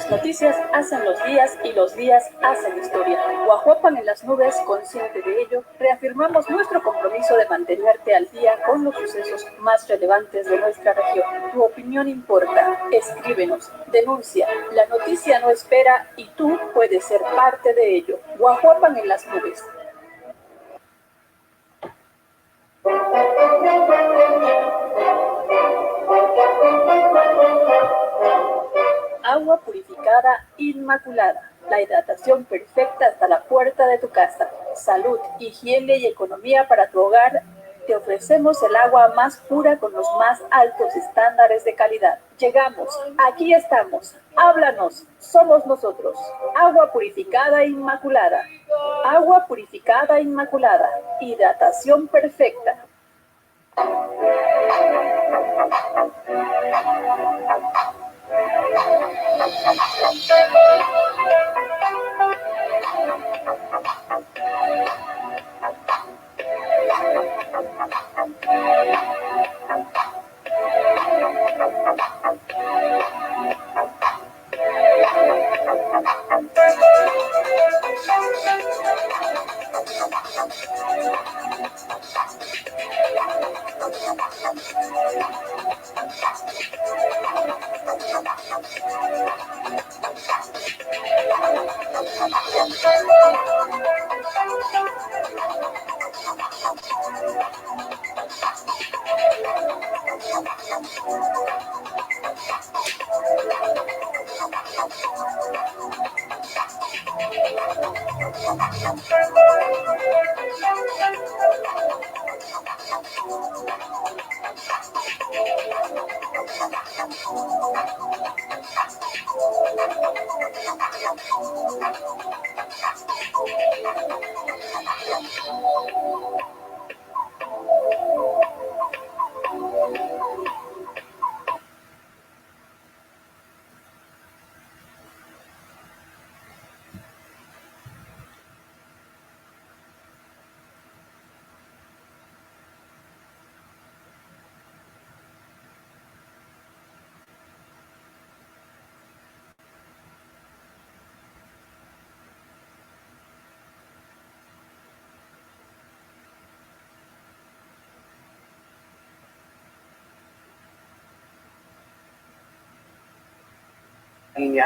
Las noticias hacen los días y los días hacen historia. Guajuapan en las nubes, consciente de ello, reafirmamos nuestro compromiso de mantenerte al día con los sucesos más relevantes de nuestra región. Tu opinión importa. Escríbenos, denuncia. La noticia no espera y tú puedes ser parte de ello. Guajuapan en las nubes. Agua purificada inmaculada. La hidratación perfecta hasta la puerta de tu casa. Salud, higiene y economía para tu hogar. Te ofrecemos el agua más pura con los más altos estándares de calidad. Llegamos, aquí estamos. Háblanos, somos nosotros. Agua purificada inmaculada. Agua purificada inmaculada. Hidratación perfecta.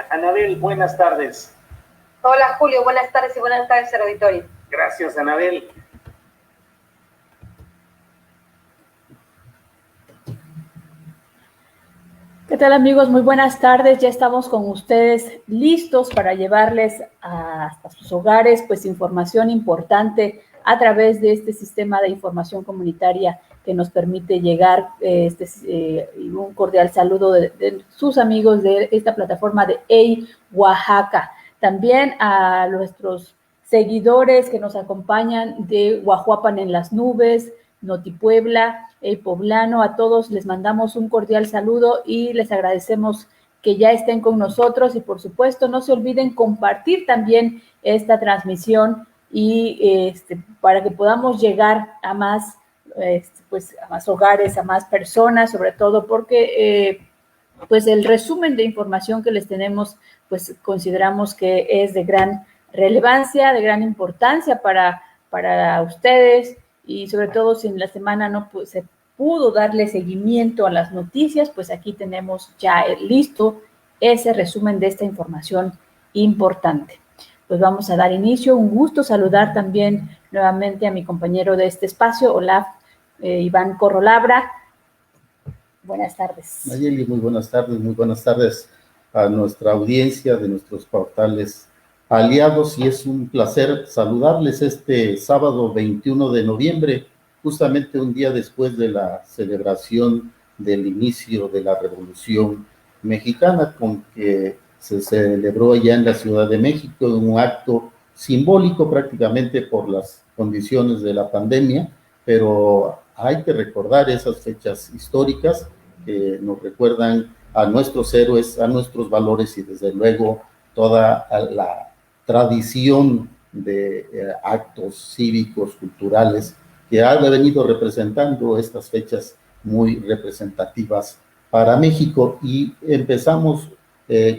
Anabel, buenas tardes. Hola Julio, buenas tardes y buenas tardes al auditorio. Gracias, Anabel. ¿Qué tal, amigos? Muy buenas tardes. Ya estamos con ustedes listos para llevarles hasta sus hogares pues información importante a través de este sistema de información comunitaria que nos permite llegar un cordial saludo de sus amigos de esta plataforma de EI Oaxaca. También a nuestros seguidores que nos acompañan de Guajuapan en las nubes, Notipuebla, El Poblano, a todos les mandamos un cordial saludo y les agradecemos que ya estén con nosotros y por supuesto no se olviden compartir también esta transmisión y para que podamos llegar a más a más hogares, a más personas, sobre todo porque pues el resumen de información que les tenemos pues consideramos que es de gran relevancia, de gran importancia para ustedes y sobre todo si en la semana no se pudo darle seguimiento a las noticias, pues aquí tenemos ya listo ese resumen de esta información importante. Pues vamos a dar inicio. Un gusto saludar también nuevamente a mi compañero de este espacio, Olaf Iván Corrolabra. Buenas tardes. Nayeli, muy buenas tardes a nuestra audiencia de nuestros portales aliados y es un placer saludarles este sábado 21 de noviembre, justamente un día después de la celebración del inicio de la Revolución Mexicana, con que se celebró allá en la Ciudad de México, un acto simbólico prácticamente por las condiciones de la pandemia, pero hay que recordar esas fechas históricas que nos recuerdan a nuestros héroes, a nuestros valores y desde luego toda la tradición de actos cívicos, culturales, que ha venido representando estas fechas muy representativas para México. Y empezamos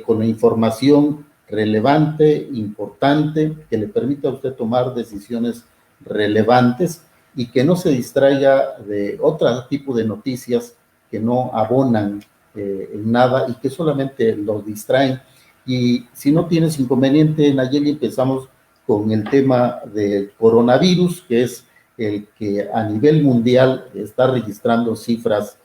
con la información relevante, importante, que le permita a usted tomar decisiones relevantes y que no se distraiga de otro tipo de noticias que no abonan en nada y que solamente los distraen. Y si no tienes inconveniente, Nayeli, empezamos con el tema del coronavirus, que es el que a nivel mundial está registrando cifras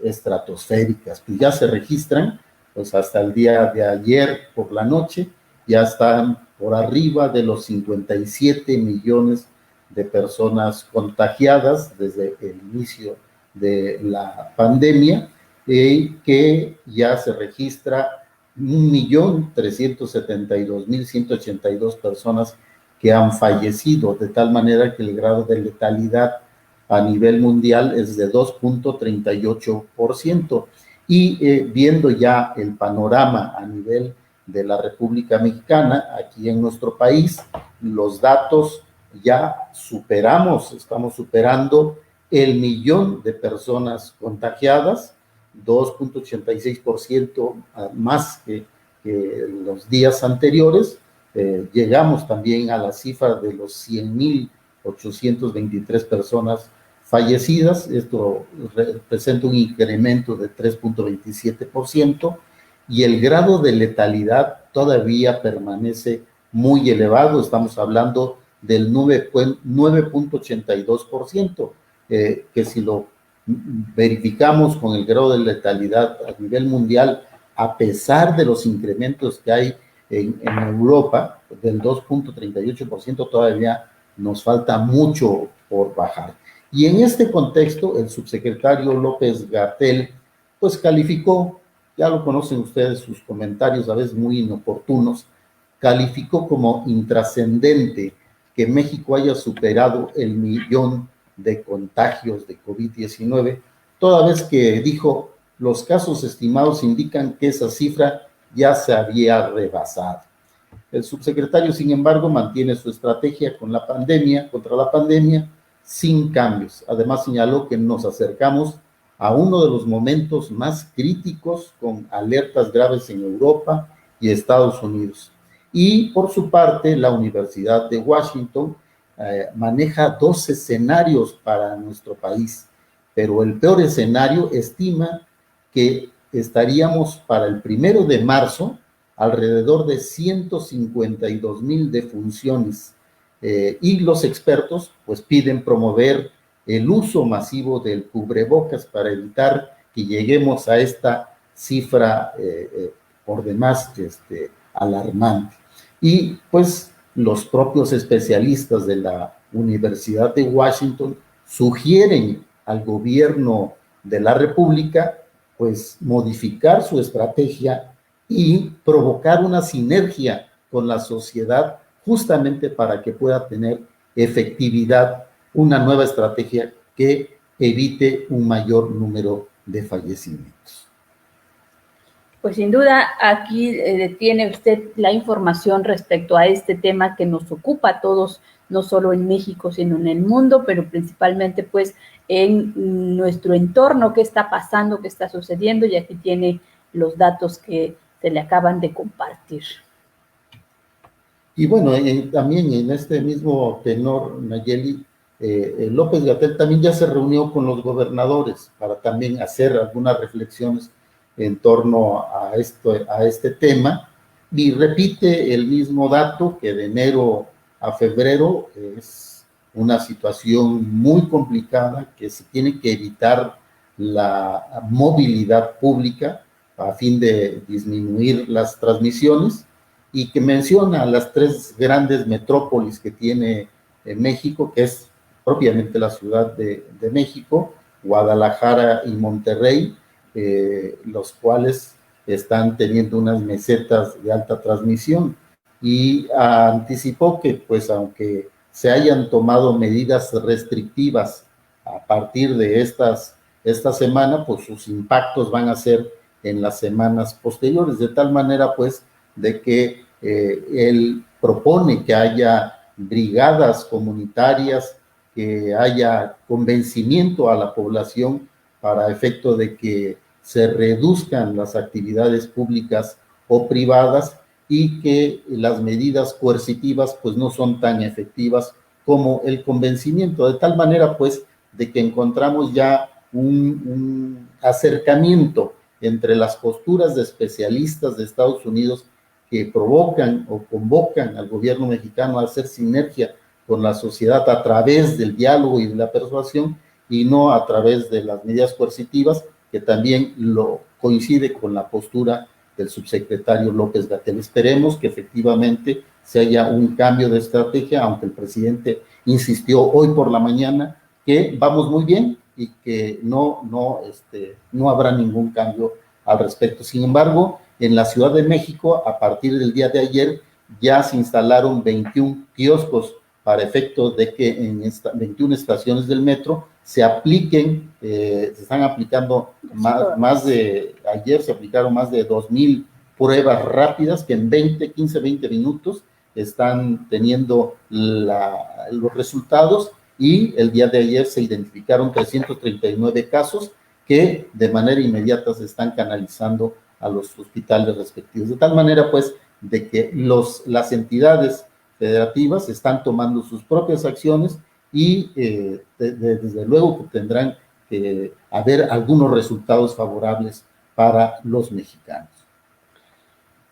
estratosféricas. Pues ya se registran, pues hasta el día de ayer por la noche, ya están por arriba de los 57 millones de personas contagiadas desde el inicio de la pandemia, que ya se registra 1.372.182 personas que han fallecido, de tal manera que el grado de letalidad a nivel mundial es de 2.38%. Y viendo ya el panorama a nivel de la República Mexicana, aquí en nuestro país, los datos ya estamos superando el millón de personas contagiadas, 2.86% más que los días anteriores. Llegamos también a la cifra de los 100.823 personas fallecidas. Esto representa un incremento de 3.27%, y el grado de letalidad todavía permanece muy elevado. Estamos hablando del 9.82%, que si lo verificamos con el grado de letalidad a nivel mundial, a pesar de los incrementos que hay en Europa, del 2.38%, todavía nos falta mucho por bajar. Y en este contexto, el subsecretario López-Gatell, pues calificó, ya lo conocen ustedes, sus comentarios a veces muy inoportunos, calificó como intrascendente que México haya superado el millón de contagios de COVID-19, toda vez que dijo, los casos estimados indican que esa cifra ya se había rebasado. El subsecretario, sin embargo, mantiene su estrategia contra la pandemia, sin cambios. Además, señaló que nos acercamos a uno de los momentos más críticos, con alertas graves en Europa y Estados Unidos. Y por su parte, la Universidad de Washington maneja 2 escenarios para nuestro país, pero el peor escenario estima que estaríamos para el 1 de marzo alrededor de 152,000 defunciones, y los expertos pues piden promover el uso masivo del cubrebocas para evitar que lleguemos a esta cifra por demás alarmante. Y pues los propios especialistas de la Universidad de Washington sugieren al gobierno de la República pues modificar su estrategia y provocar una sinergia con la sociedad, justamente para que pueda tener efectividad una nueva estrategia que evite un mayor número de fallecimientos. Pues sin duda aquí tiene usted la información respecto a este tema que nos ocupa a todos, no solo en México, sino en el mundo, pero principalmente pues en nuestro entorno, qué está pasando, qué está sucediendo, y aquí tiene los datos que se le acaban de compartir. Y bueno, también en este mismo tenor, Nayeli, López-Gatell también ya se reunió con los gobernadores para también hacer algunas reflexiones en torno a este tema, y repite el mismo dato, que de enero a febrero es una situación muy complicada, que se tiene que evitar la movilidad pública a fin de disminuir las transmisiones, y que menciona las 3 grandes metrópolis que tiene México, que es propiamente la Ciudad de México, Guadalajara y Monterrey, los cuales están teniendo unas mesetas de alta transmisión, y anticipó que pues aunque se hayan tomado medidas restrictivas a partir de esta semana, pues sus impactos van a ser en las semanas posteriores, de tal manera pues de que él propone que haya brigadas comunitarias, que haya convencimiento a la población para efecto de que se reduzcan las actividades públicas o privadas, y que las medidas coercitivas pues no son tan efectivas como el convencimiento, de tal manera pues de que encontramos ya un acercamiento entre las posturas de especialistas de Estados Unidos que provocan o convocan al gobierno mexicano a hacer sinergia con la sociedad a través del diálogo y de la persuasión, y no a través de las medidas coercitivas, que también lo coincide con la postura del subsecretario López-Gatell. Esperemos que efectivamente se haya un cambio de estrategia, aunque el presidente insistió hoy por la mañana que vamos muy bien y que no habrá ningún cambio al respecto. Sin embargo, en la Ciudad de México, a partir del día de ayer, ya se instalaron 21 kioscos para efecto de que en 21 estaciones del metro se apliquen, se están aplicando ayer se aplicaron más de 2,000 pruebas rápidas que en 15, 20 minutos están teniendo los resultados, y el día de ayer se identificaron 339 casos que de manera inmediata se están canalizando a los hospitales respectivos. De tal manera, pues, de que las entidades federativas están tomando sus propias acciones y desde luego que tendrán que haber algunos resultados favorables para los mexicanos.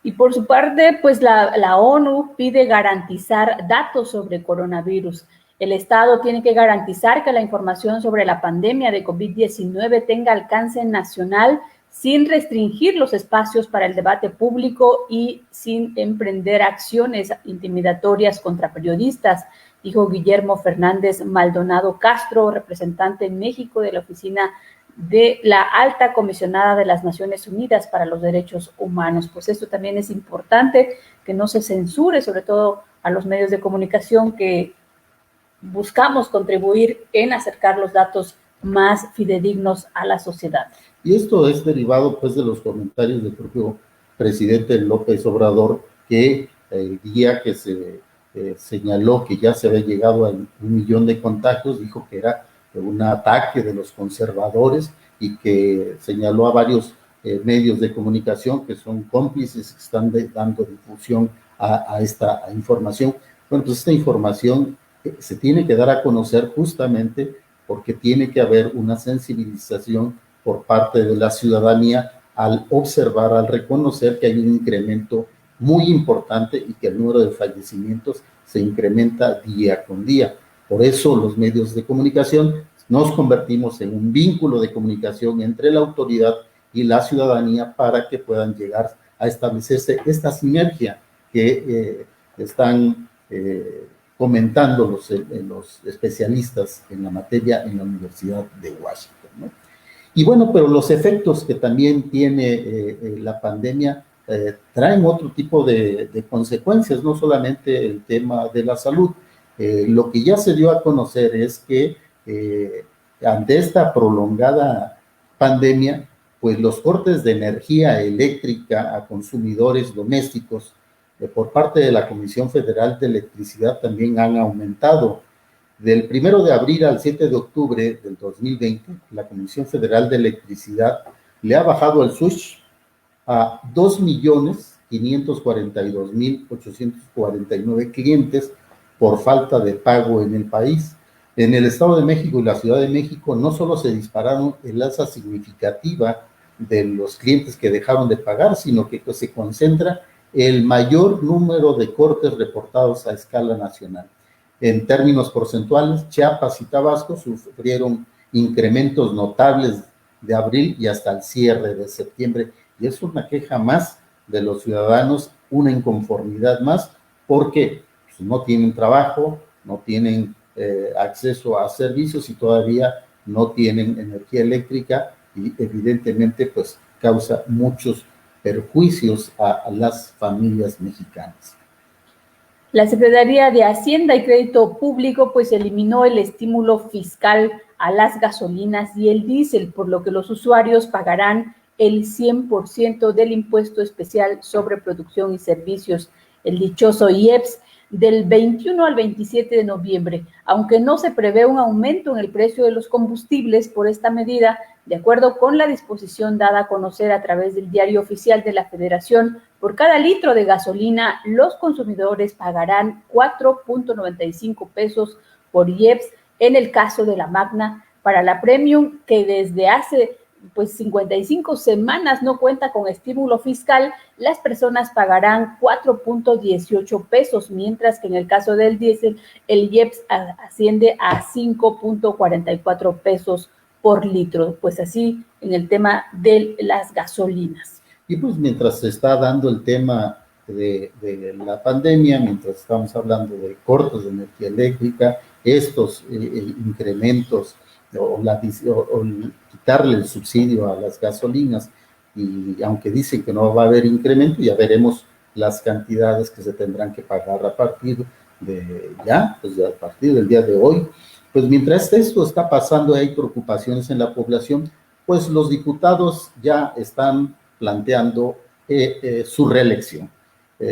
Y por su parte, pues la ONU pide garantizar datos sobre coronavirus. El Estado tiene que garantizar que la información sobre la pandemia de COVID-19 tenga alcance nacional sin restringir los espacios para el debate público y sin emprender acciones intimidatorias contra periodistas, dijo Guillermo Fernández Maldonado Castro, representante en México de la Oficina de la Alta Comisionada de las Naciones Unidas para los Derechos Humanos. Pues esto también es importante, que no se censure, sobre todo a los medios de comunicación que buscamos contribuir en acercar los datos más fidedignos a la sociedad. Y esto es derivado pues de los comentarios del propio presidente López Obrador, que el día que se señaló que ya se había llegado a 1 millón de contagios, dijo que era un ataque de los conservadores, y que señaló a varios medios de comunicación que son cómplices, que están dando difusión a esta información. Bueno, pues esta información se tiene que dar a conocer justamente porque tiene que haber una sensibilización por parte de la ciudadanía al observar, al reconocer que hay un incremento muy importante y que el número de fallecimientos se incrementa día con día. Por eso los medios de comunicación nos convertimos en un vínculo de comunicación entre la autoridad y la ciudadanía para que puedan llegar a establecerse esta sinergia que están comentando los especialistas en la materia en la Universidad de Washington, ¿no? Y bueno, pero los efectos que también tiene la pandemia traen otro tipo de consecuencias, no solamente el tema de la salud. Lo que ya se dio a conocer es que ante esta prolongada pandemia, pues los cortes de energía eléctrica a consumidores domésticos por parte de la Comisión Federal de Electricidad también han aumentado. Del 1 de abril al 7 de octubre del 2020, la Comisión Federal de Electricidad le ha bajado el switch a 2.542.849 clientes por falta de pago en el país. En el Estado de México y la Ciudad de México no solo se dispararon el alza significativa de los clientes que dejaron de pagar, sino que se concentra el mayor número de cortes reportados a escala nacional. En términos porcentuales, Chiapas y Tabasco sufrieron incrementos notables de abril y hasta el cierre de septiembre, y es una queja más de los ciudadanos, una inconformidad más, porque pues, no tienen trabajo, no tienen acceso a servicios y todavía no tienen energía eléctrica, y evidentemente pues causa muchos perjuicios a las familias mexicanas. La Secretaría de Hacienda y Crédito Público pues eliminó el estímulo fiscal a las gasolinas y el diésel, por lo que los usuarios pagarán el 100% del impuesto especial sobre producción y servicios, el dichoso IEPS, del 21 al 27 de noviembre. Aunque no se prevé un aumento en el precio de los combustibles por esta medida, De acuerdo con la disposición dada a conocer a través del Diario Oficial de la Federación, por cada litro de gasolina, los consumidores pagarán 4.95 pesos por IEPS en el caso de la Magna. Para la Premium, que desde hace 55 semanas no cuenta con estímulo fiscal, las personas pagarán 4.18 pesos, mientras que en el caso del diésel, el IEPS asciende a 5.44 pesos por litro. Pues así en el tema de las gasolinas. Y pues mientras se está dando el tema de la pandemia, mientras estamos hablando de cortes de energía eléctrica, estos incrementos o quitarle el subsidio a las gasolinas, y aunque dicen que no va a haber incremento, ya veremos las cantidades que se tendrán que pagar a partir a partir del día de hoy. Pues mientras esto está pasando, hay preocupaciones en la población, pues los diputados ya están planteando su reelección.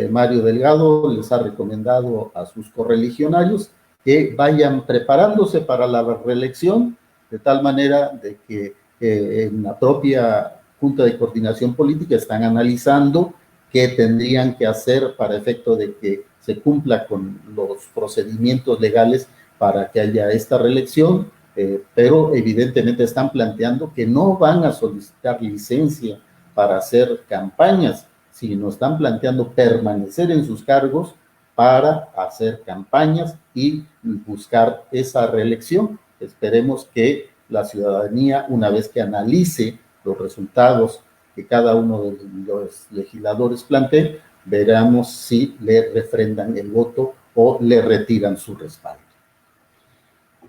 Mario Delgado les ha recomendado a sus correligionarios que vayan preparándose para la reelección, de tal manera de que en la propia Junta de Coordinación Política están analizando qué tendrían que hacer para efecto de que se cumpla con los procedimientos legales para que haya esta reelección, pero evidentemente están planteando que no van a solicitar licencia para hacer campañas, sino están planteando permanecer en sus cargos para hacer campañas y buscar esa reelección. Esperemos que la ciudadanía, una vez que analice los resultados que cada uno de los legisladores plantee, veremos si le refrendan el voto o le retiran su respaldo.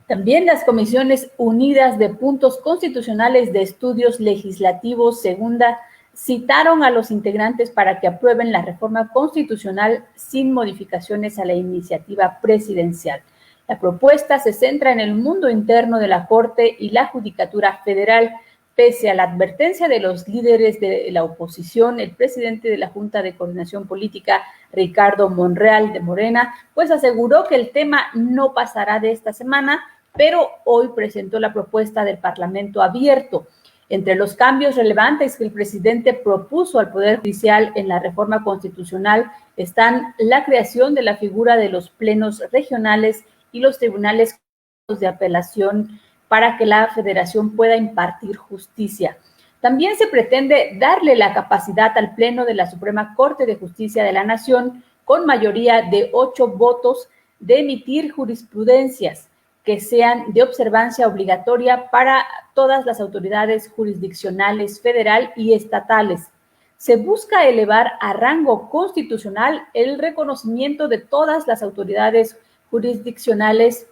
También las Comisiones Unidas de Puntos Constitucionales de Estudios Legislativos Segunda citaron a los integrantes para que aprueben la reforma constitucional sin modificaciones a la iniciativa presidencial. La propuesta se centra en el mundo interno de la Corte y la Judicatura Federal. Pese a la advertencia de los líderes de la oposición, el presidente de la Junta de Coordinación Política, Ricardo Monreal de Morena, pues aseguró que el tema no pasará de esta semana, pero hoy presentó la propuesta del Parlamento abierto. Entre los cambios relevantes que el presidente propuso al Poder Judicial en la reforma constitucional están la creación de la figura de los plenos regionales y los tribunales de apelación para que la Federación pueda impartir justicia. También se pretende darle la capacidad al Pleno de la Suprema Corte de Justicia de la Nación, con mayoría de 8 votos, de emitir jurisprudencias que sean de observancia obligatoria para todas las autoridades jurisdiccionales federal y estatales. Se busca elevar a rango constitucional el reconocimiento de todas las autoridades jurisdiccionales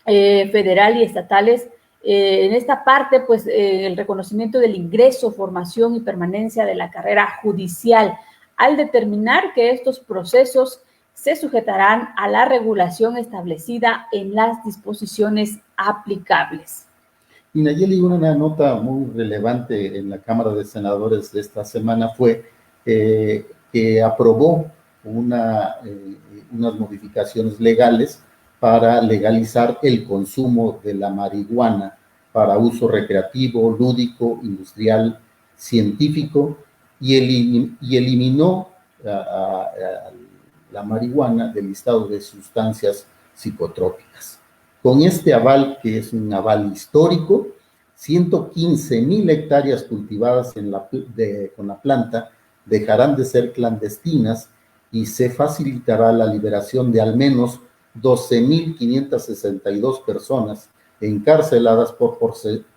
federal y estatales. En esta parte, pues, el reconocimiento del ingreso, formación y permanencia de la carrera judicial, al determinar que estos procesos se sujetarán a la regulación establecida en las disposiciones aplicables. Y Nayeli, una nota muy relevante en la Cámara de Senadores de esta semana fue que aprobó unas modificaciones legales para legalizar el consumo de la marihuana para uso recreativo, lúdico, industrial, científico, y eliminó la marihuana del listado de sustancias psicotrópicas. Con este aval, que es un aval histórico, 115,000 hectáreas cultivadas con la planta dejarán de ser clandestinas y se facilitará la liberación de al menos 12,562 personas encarceladas por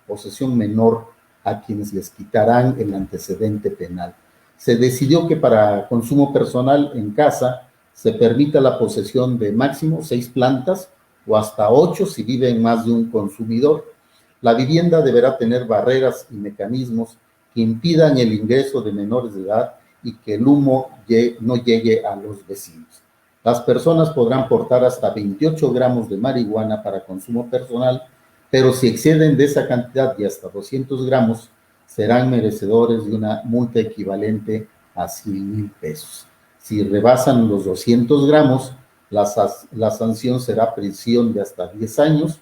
posesión menor, a quienes les quitarán el antecedente penal. Se decidió que para consumo personal en casa se permita la posesión de máximo 6 plantas o hasta 8 si viven más de un consumidor. La vivienda deberá tener barreras y mecanismos que impidan el ingreso de menores de edad y que el humo no llegue a los vecinos. Las personas podrán portar hasta 28 gramos de marihuana para consumo personal, pero si exceden de esa cantidad y hasta 200 gramos, serán merecedores de una multa equivalente a 100,000 pesos. Si rebasan los 200 gramos, la sanción será prisión de hasta 10 años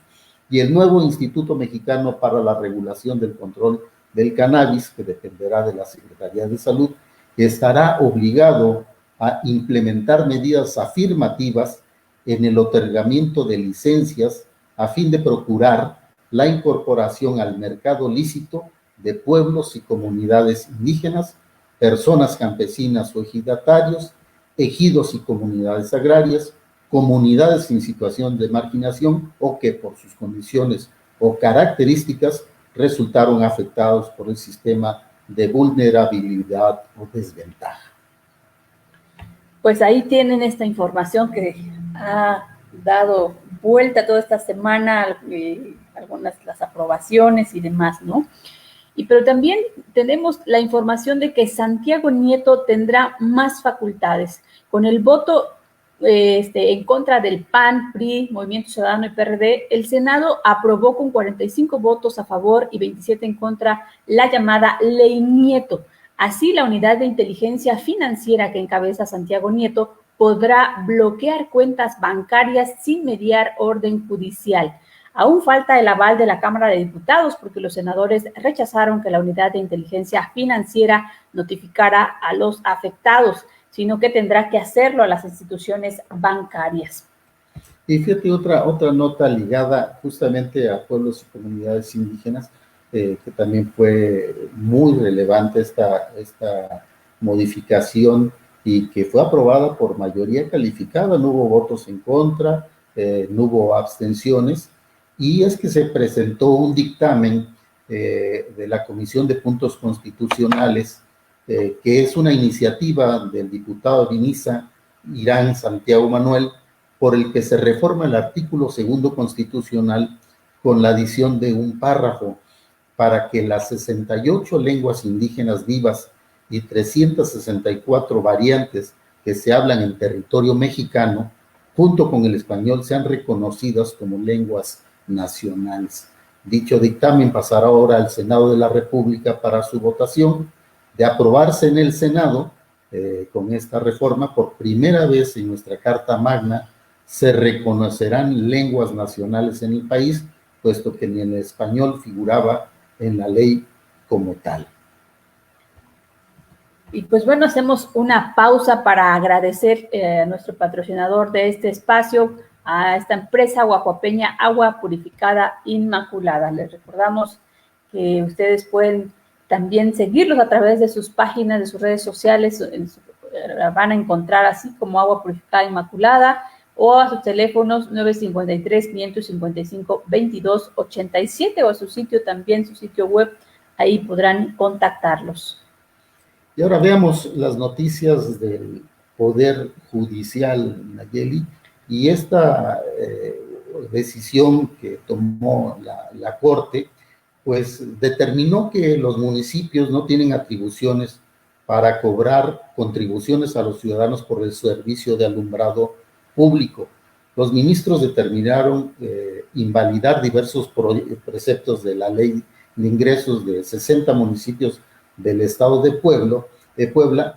y el nuevo Instituto Mexicano para la Regulación del Control del Cannabis, que dependerá de la Secretaría de Salud, estará obligado a implementar medidas afirmativas en el otorgamiento de licencias a fin de procurar la incorporación al mercado lícito de pueblos y comunidades indígenas, personas campesinas o ejidatarios, ejidos y comunidades agrarias, comunidades en situación de marginación o que por sus condiciones o características resultaron afectados por el sistema de vulnerabilidad o desventaja. Pues ahí tienen esta información que ha dado vuelta toda esta semana, algunas las aprobaciones y demás, ¿no? Pero también tenemos la información de que Santiago Nieto tendrá más facultades. Con el voto en contra del PAN, PRI, Movimiento Ciudadano y PRD, el Senado aprobó con 45 votos a favor y 27 en contra la llamada Ley Nieto. Así, la unidad de inteligencia financiera que encabeza Santiago Nieto podrá bloquear cuentas bancarias sin mediar orden judicial. Aún falta el aval de la Cámara de Diputados porque los senadores rechazaron que la unidad de inteligencia financiera notificara a los afectados, sino que tendrá que hacerlo a las instituciones bancarias. Y fíjate otra nota ligada justamente a pueblos y comunidades indígenas, que también fue muy relevante esta modificación y que fue aprobada por mayoría calificada, no hubo votos en contra, no hubo abstenciones, y es que se presentó un dictamen de la Comisión de Puntos Constitucionales, que es una iniciativa del diputado Vinisa Irán Santiago Manuel, por el que se reforma el artículo 2 constitucional con la adición de un párrafo para que las 68 lenguas indígenas vivas y 364 variantes que se hablan en territorio mexicano, junto con el español, sean reconocidas como lenguas nacionales. Dicho dictamen pasará ahora al Senado de la República para su votación. De aprobarse en el Senado, con esta reforma, por primera vez en nuestra Carta Magna se reconocerán lenguas nacionales en el país, puesto que ni el español figuraba en la ley como tal. Y pues bueno, hacemos una pausa para agradecer a nuestro patrocinador de este espacio, a esta empresa guajuapeña Agua Purificada Inmaculada. Les recordamos que ustedes pueden también seguirlos a través de sus páginas, de sus redes sociales, van a encontrar así como Agua Purificada Inmaculada, o a sus teléfonos 953-555-2287, o a su sitio también, su sitio web, ahí podrán contactarlos. Y ahora veamos las noticias del Poder Judicial, Nayeli, y esta decisión que tomó la Corte, pues determinó que los municipios no tienen atribuciones para cobrar contribuciones a los ciudadanos por el servicio de alumbrado público. Los ministros determinaron invalidar diversos preceptos de la ley de ingresos de 60 municipios del estado de Puebla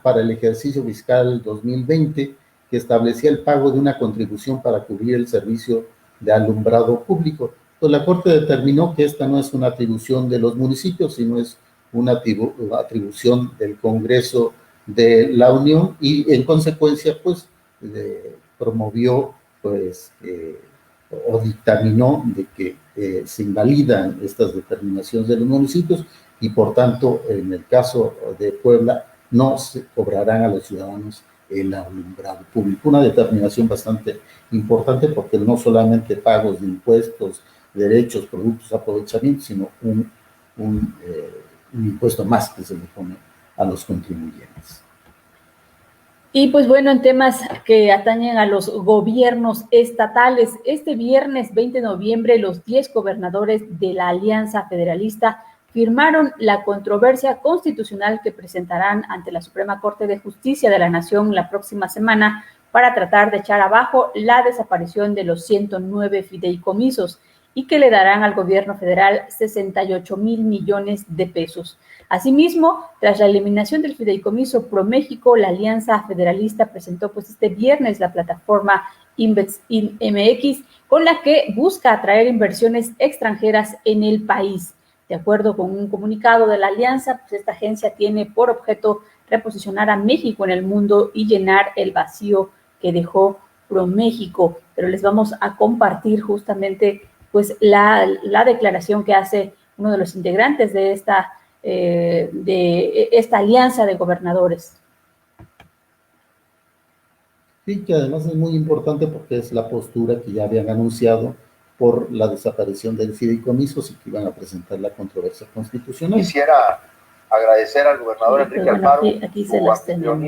para el ejercicio fiscal 2020, que establecía el pago de una contribución para cubrir el servicio de alumbrado público. Pues la Corte determinó que esta no es una atribución de los municipios, sino es una atribución del Congreso de la Unión, y en consecuencia, pues, promovió, pues, o dictaminó de que se invalidan estas determinaciones de los municipios y, por tanto, en el caso de Puebla, no se cobrarán a los ciudadanos el alumbrado público. Una determinación bastante importante porque no solamente pagos de impuestos, derechos, productos, aprovechamientos, sino un impuesto más que se le pone a los contribuyentes. Y pues bueno, en temas que atañen a los gobiernos estatales, este viernes 20 de noviembre los 10 gobernadores de la Alianza Federalista firmaron la controversia constitucional que presentarán ante la Suprema Corte de Justicia de la Nación la próxima semana para tratar de echar abajo la desaparición de los 109 fideicomisos y que le darán al gobierno federal 68,000 millones de pesos. Asimismo, tras la eliminación del fideicomiso ProMéxico, la Alianza Federalista presentó pues este viernes la plataforma Invex MX, con la que busca atraer inversiones extranjeras en el país. De acuerdo con un comunicado de la alianza, pues esta agencia tiene por objeto reposicionar a México en el mundo y llenar el vacío que dejó ProMéxico. Pero les vamos a compartir justamente pues la declaración que hace uno de los integrantes de esta alianza de gobernadores. Sí, que además es muy importante porque es la postura que ya habían anunciado por la desaparición del fideicomiso y que iban a presentar la controversia constitucional. Quisiera agradecer al gobernador Enrique Alfaro aquí se las tenemos.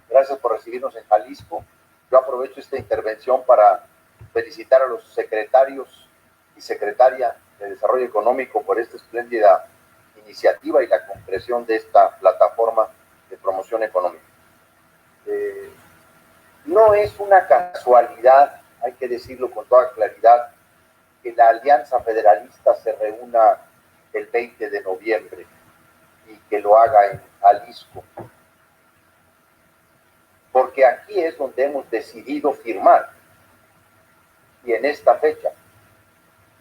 Gracias por recibirnos en Jalisco. Yo aprovecho esta intervención para felicitar a los secretarios y secretaria de Desarrollo Económico por esta espléndida iniciativa y la concreción de esta plataforma de promoción económica. No es una casualidad, hay que decirlo con toda claridad, que la Alianza Federalista se reúna el 20 de noviembre y que lo haga en Jalisco. Porque aquí es donde hemos decidido firmar, y en esta fecha,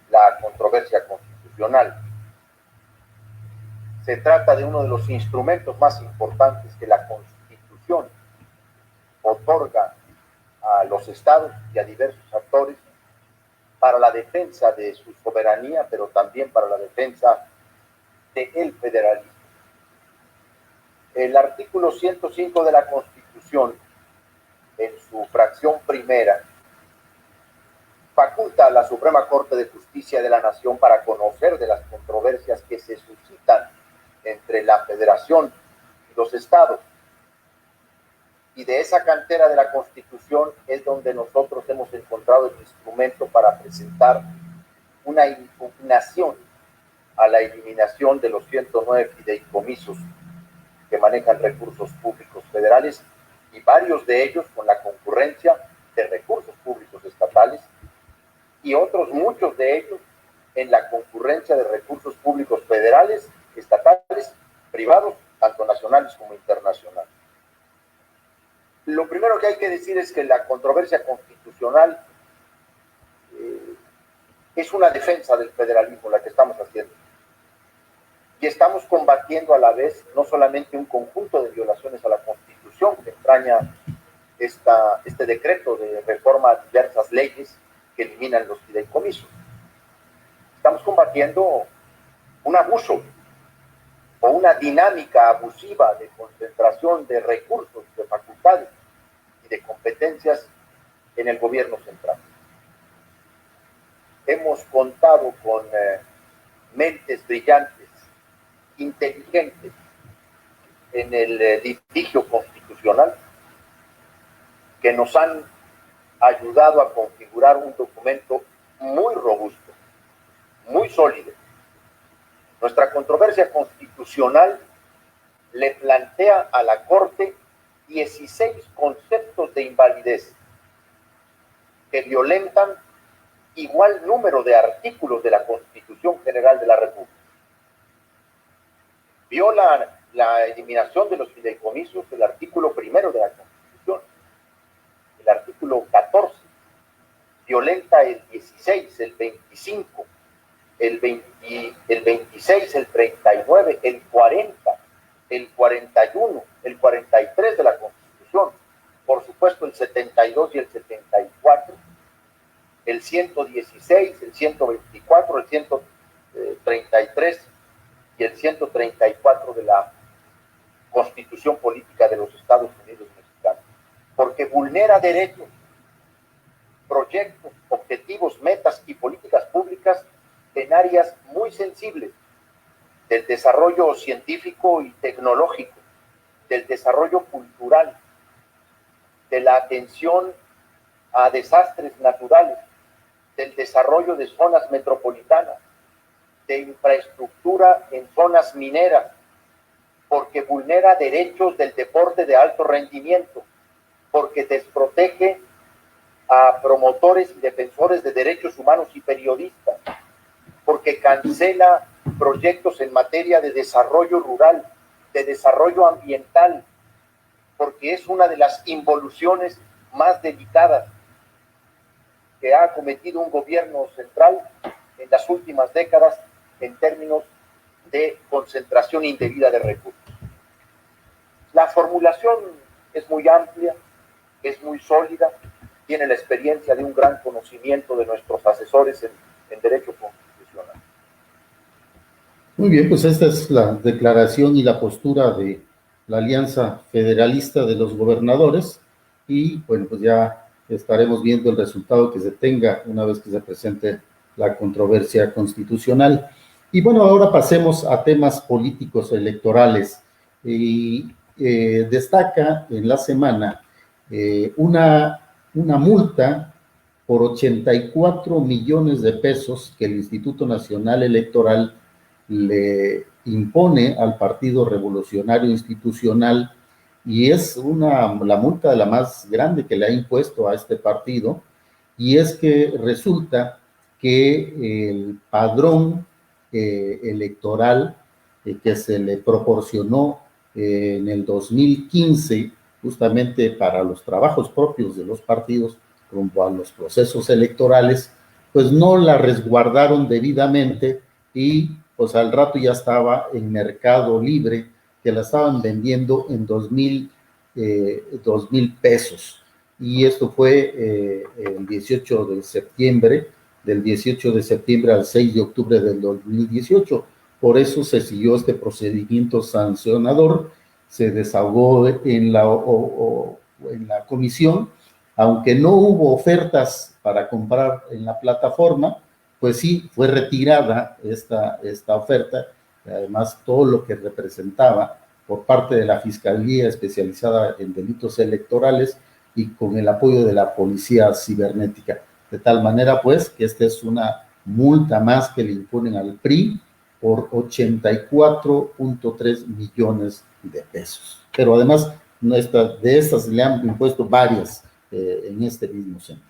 la controversia constitucional. Se trata de uno de los instrumentos más importantes que la Constitución otorga a los estados y a diversos actores para la defensa de su soberanía, pero también para la defensa del federalismo. El artículo 105 de la Constitución, en su fracción primera, faculta a la Suprema Corte de Justicia de la Nación para conocer de las controversias que se suscitan entre la Federación y los estados. Y de esa cantera de la Constitución es donde nosotros hemos encontrado el instrumento para presentar una impugnación a la eliminación de los 109 fideicomisos que manejan recursos públicos federales y varios de ellos con la concurrencia de recursos públicos estatales y otros muchos de ellos en la concurrencia de recursos públicos federales, estatales, privados, tanto nacionales como internacionales. Lo primero que hay que decir es que la controversia constitucional es una defensa del federalismo la que estamos haciendo. Y estamos combatiendo a la vez no solamente un conjunto de violaciones a la Constitución que entraña este decreto de reforma a diversas leyes que eliminan los fideicomisos. Estamos combatiendo un abuso o una dinámica abusiva de concentración de recursos, de facultades y de competencias en el gobierno central. Hemos contado con mentes brillantes, inteligentes en el litigio constitucional que nos han ayudado a configurar un documento muy robusto, muy sólido. Nuestra controversia constitucional le plantea a la Corte 16 conceptos de invalidez que violentan igual número de artículos de la Constitución General de la República. Viola la eliminación de los fideicomisos, el artículo 1 de la Constitución, el artículo 14, violenta el 16, el 25, el 26, el 39, el 40, el 41, el 43 de la Constitución, por supuesto el 72 y el 74, el 116, el 124, el 133 y el 134 de la Constitución Política de los Estados Unidos Mexicanos, porque vulnera derechos, proyectos, objetivos, metas y políticas públicas en áreas muy sensibles del desarrollo científico y tecnológico, del desarrollo cultural, de la atención a desastres naturales, del desarrollo de zonas metropolitanas, de infraestructura en zonas mineras, porque vulnera derechos del deporte de alto rendimiento, porque desprotege a promotores y defensores de derechos humanos y periodistas, porque cancela proyectos en materia de desarrollo rural, de desarrollo ambiental, porque es una de las involuciones más delicadas que ha cometido un gobierno central en las últimas décadas en términos de concentración indebida de recursos. La formulación es muy amplia, es muy sólida, tiene la experiencia de un gran conocimiento de nuestros asesores en derecho constitucional. Muy bien, pues esta es la declaración y la postura de la Alianza Federalista de los Gobernadores y bueno, pues ya estaremos viendo el resultado que se tenga una vez que se presente la controversia constitucional. Y bueno, ahora pasemos a temas políticos electorales. Y destaca en la semana una multa por 84 millones de pesos que el Instituto Nacional Electoral le impone al Partido Revolucionario Institucional y es la multa de la más grande que le ha impuesto a este partido, y es que resulta que el padrón electoral que se le proporcionó en el 2015 justamente para los trabajos propios de los partidos rumbo a los procesos electorales, pues no la resguardaron debidamente y pues al rato ya estaba en Mercado Libre, que la estaban vendiendo en 2,000 pesos. Y esto fue el 18 de septiembre, del 18 de septiembre al 6 de octubre del 2018. Por eso se siguió este procedimiento sancionador, se desahogó en la comisión, aunque no hubo ofertas para comprar en la plataforma, pues sí, fue retirada esta oferta, además todo lo que representaba por parte de la Fiscalía especializada en delitos electorales y con el apoyo de la Policía Cibernética. De tal manera, pues, que esta es una multa más que le imponen al PRI por 84.3 millones de pesos. Pero además, de estas le han impuesto varias en este mismo sentido.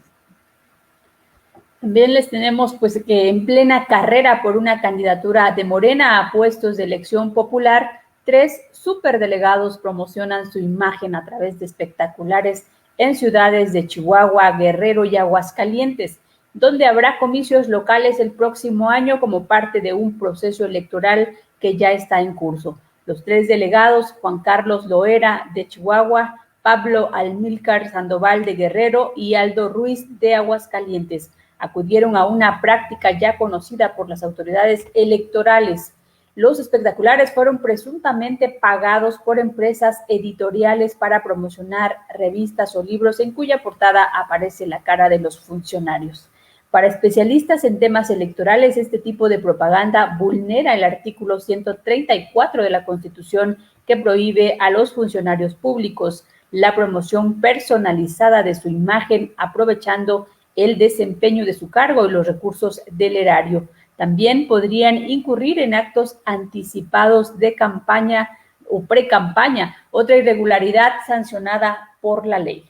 También les tenemos pues que en plena carrera por una candidatura de Morena a puestos de elección popular, 3 superdelegados promocionan su imagen a través de espectaculares en ciudades de Chihuahua, Guerrero y Aguascalientes, donde habrá comicios locales el próximo año como parte de un proceso electoral que ya está en curso. Los 3 delegados, Juan Carlos Loera de Chihuahua, Pablo Almílcar Sandoval de Guerrero y Aldo Ruiz de Aguascalientes, acudieron a una práctica ya conocida por las autoridades electorales. Los espectaculares fueron presuntamente pagados por empresas editoriales para promocionar revistas o libros en cuya portada aparece la cara de los funcionarios. Para especialistas en temas electorales, este tipo de propaganda vulnera el artículo 134 de la Constitución que prohíbe a los funcionarios públicos la promoción personalizada de su imagen aprovechando el desempeño de su cargo y los recursos del erario. También podrían incurrir en actos anticipados de campaña o pre-campaña, otra irregularidad sancionada por la ley.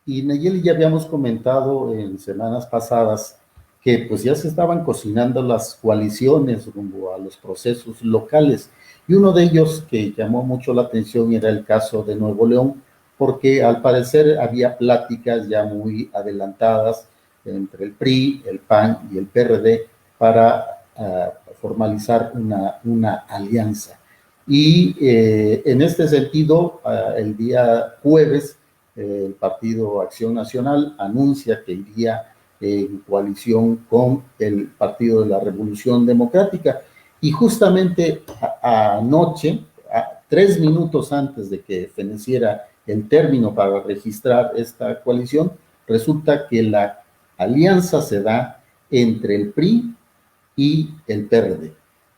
Y Nayeli, ya habíamos comentado en semanas pasadas que pues ya se estaban cocinando las coaliciones rumbo a los procesos locales, y uno de ellos que llamó mucho la atención era el caso de Nuevo León, porque al parecer había pláticas ya muy adelantadas entre el PRI, el PAN y el PRD para formalizar una alianza. Y en este sentido, el día jueves, el Partido Acción Nacional anuncia que iría en coalición con el Partido de la Revolución Democrática. Y justamente anoche, 3 minutos antes de que feneciera el término para registrar esta coalición, resulta que la alianza se da entre el PRI y el PRD,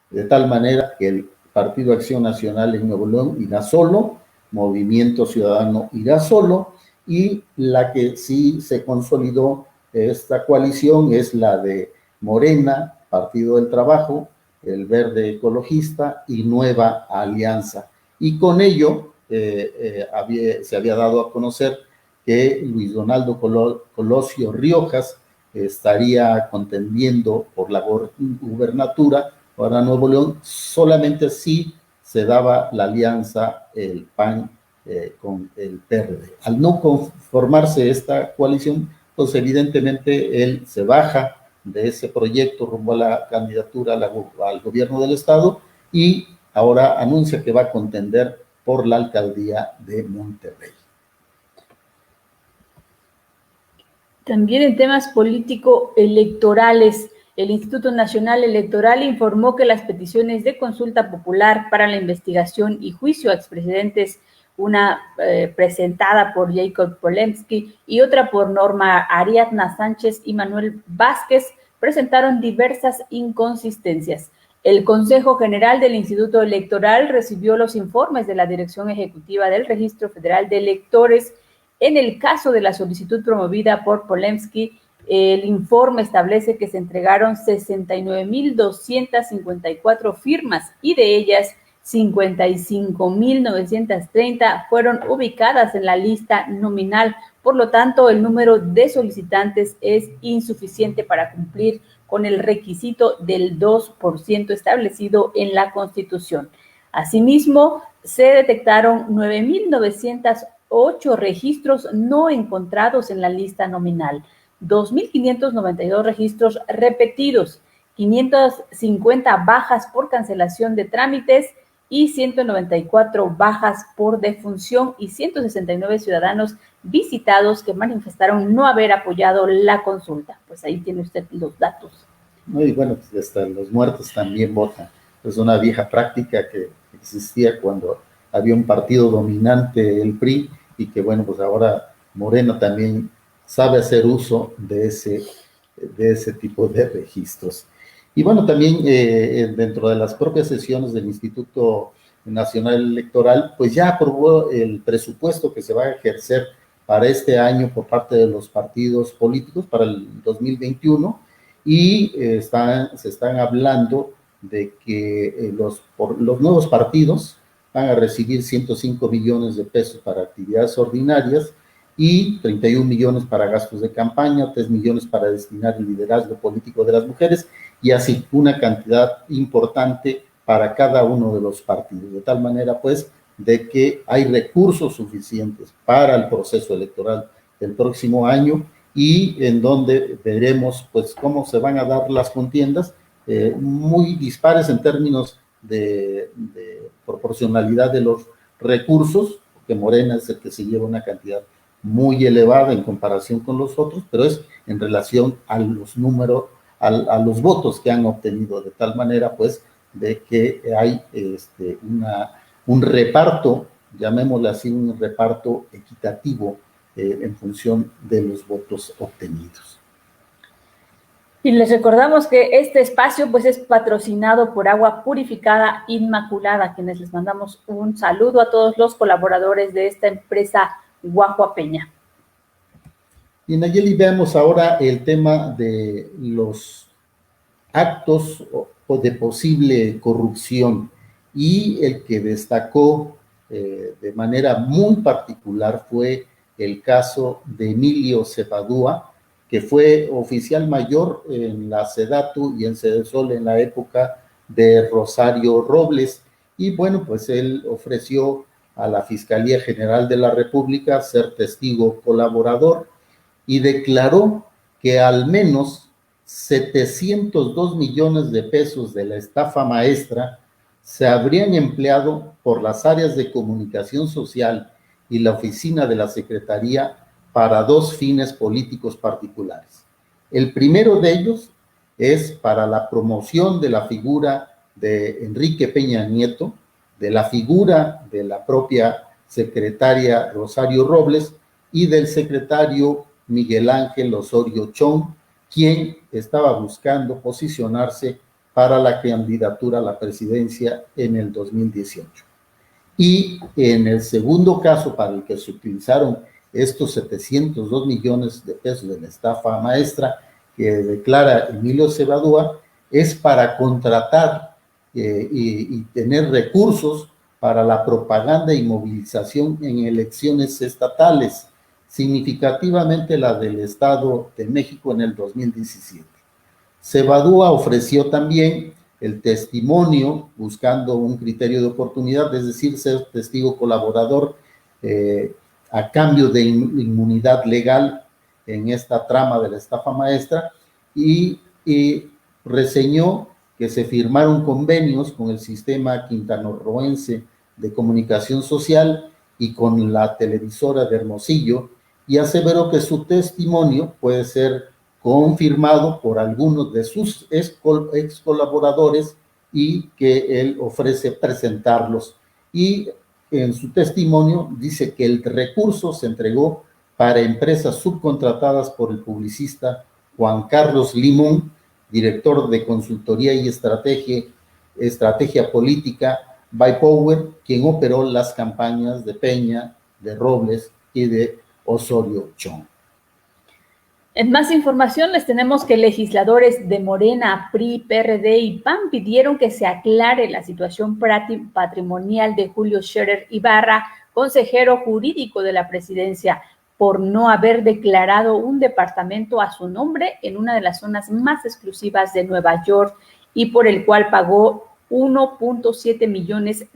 de tal manera que el Partido Acción Nacional en Nuevo León irá solo, Movimiento Ciudadano irá solo, y la que sí se consolidó esta coalición es la de Morena, Partido del Trabajo, el Verde Ecologista y Nueva Alianza. Y con ello se había dado a conocer que Luis Donaldo Colosio Riojas estaría contendiendo por la gubernatura para Nuevo León, solamente si se daba la alianza el PAN con el PRD. Al no conformarse esta coalición, pues evidentemente él se baja de ese proyecto rumbo a la candidatura al gobierno del estado y ahora anuncia que va a contender por la alcaldía de Monterrey. También en temas político-electorales, el Instituto Nacional Electoral informó que las peticiones de consulta popular para la investigación y juicio a expresidentes, una presentada por Jacob Polemski y otra por Norma Ariadna Sánchez y Manuel Vázquez, presentaron diversas inconsistencias. El Consejo General del Instituto Electoral recibió los informes de la Dirección Ejecutiva del Registro Federal de Electores. En el caso de la solicitud promovida por Polemski, el informe establece que se entregaron 69,254 firmas y de ellas 55,930 fueron ubicadas en la lista nominal. Por lo tanto, el número de solicitantes es insuficiente para cumplir con el requisito del 2% establecido en la Constitución. Asimismo, se detectaron 9,908 registros no encontrados en la lista nominal, 2,592 registros repetidos, 550 bajas por cancelación de trámites y 194 bajas por defunción y 169 ciudadanos visitados que manifestaron no haber apoyado la consulta. Pues ahí tiene usted los datos. Y bueno, pues hasta los muertos también votan. Es una vieja práctica que existía cuando había un partido dominante, el PRI, y que bueno, pues ahora Morena también sabe hacer uso de ese tipo de registros. Y bueno, también dentro de las propias sesiones del Instituto Nacional Electoral, pues ya aprobó el presupuesto que se va a ejercer para este año por parte de los partidos políticos para el 2021 y se están hablando de que los nuevos partidos van a recibir 105 millones de pesos para actividades ordinarias y 31 millones para gastos de campaña, 3 millones para destinar el liderazgo político de las mujeres y así una cantidad importante para cada uno de los partidos, de tal manera pues de que hay recursos suficientes para el proceso electoral del próximo año y en donde veremos pues cómo se van a dar las contiendas muy dispares en términos de proporcionalidad de los recursos, porque Morena es el que se lleva una cantidad muy elevada en comparación con los otros, pero es en relación a los números, a los votos que han obtenido, de tal manera pues de que hay un reparto, llamémosle así, un reparto equitativo en función de los votos obtenidos. Y les recordamos que este espacio pues es patrocinado por Agua Purificada Inmaculada, quienes les mandamos un saludo a todos los colaboradores de esta empresa guajuapeña. Y Nayeli, veamos ahora el tema de los actos de posible corrupción y el que destacó de manera muy particular fue el caso de Emilio Cepaldúa, que fue oficial mayor en la SEDATU y en Sedesol en la época de Rosario Robles. Y bueno, pues él ofreció a la Fiscalía General de la República ser testigo colaborador y declaró que al menos 702 millones de pesos de la estafa maestra se habrían empleado por las áreas de comunicación social y la oficina de la Secretaría para dos fines políticos particulares. El primero de ellos es para la promoción de la figura de Enrique Peña Nieto, de la figura de la propia secretaria Rosario Robles y del secretario Miguel Ángel Osorio Chong, quien estaba buscando posicionarse para la candidatura a la presidencia en el 2018. Y en el segundo caso para el que se utilizaron estos 702 millones de pesos de la estafa maestra que declara Emilio Cepaldúa, es para contratar y tener recursos para la propaganda y movilización en elecciones estatales, significativamente la del Estado de México en el 2017. Cepaldúa ofreció también el testimonio buscando un criterio de oportunidad, es decir, ser testigo colaborador a cambio de inmunidad legal en esta trama de la estafa maestra y reseñó que se firmaron convenios con el sistema quintanarroense de comunicación social y con la televisora de Hermosillo, y aseveró que su testimonio puede ser confirmado por algunos de sus ex colaboradores y que él ofrece presentarlos. Y en su testimonio dice que el recurso se entregó para empresas subcontratadas por el publicista Juan Carlos Limón, director de consultoría y estrategia política Bypower, quien operó las campañas de Peña, de Robles y de Osorio Chong. En más información les tenemos que legisladores de Morena, PRI, PRD y PAN pidieron que se aclare la situación patrimonial de Julio Scherer Ibarra, consejero jurídico de la presidencia, por no haber declarado un departamento a su nombre en una de las zonas más exclusivas de Nueva York y por el cual pagó $1.7 millones.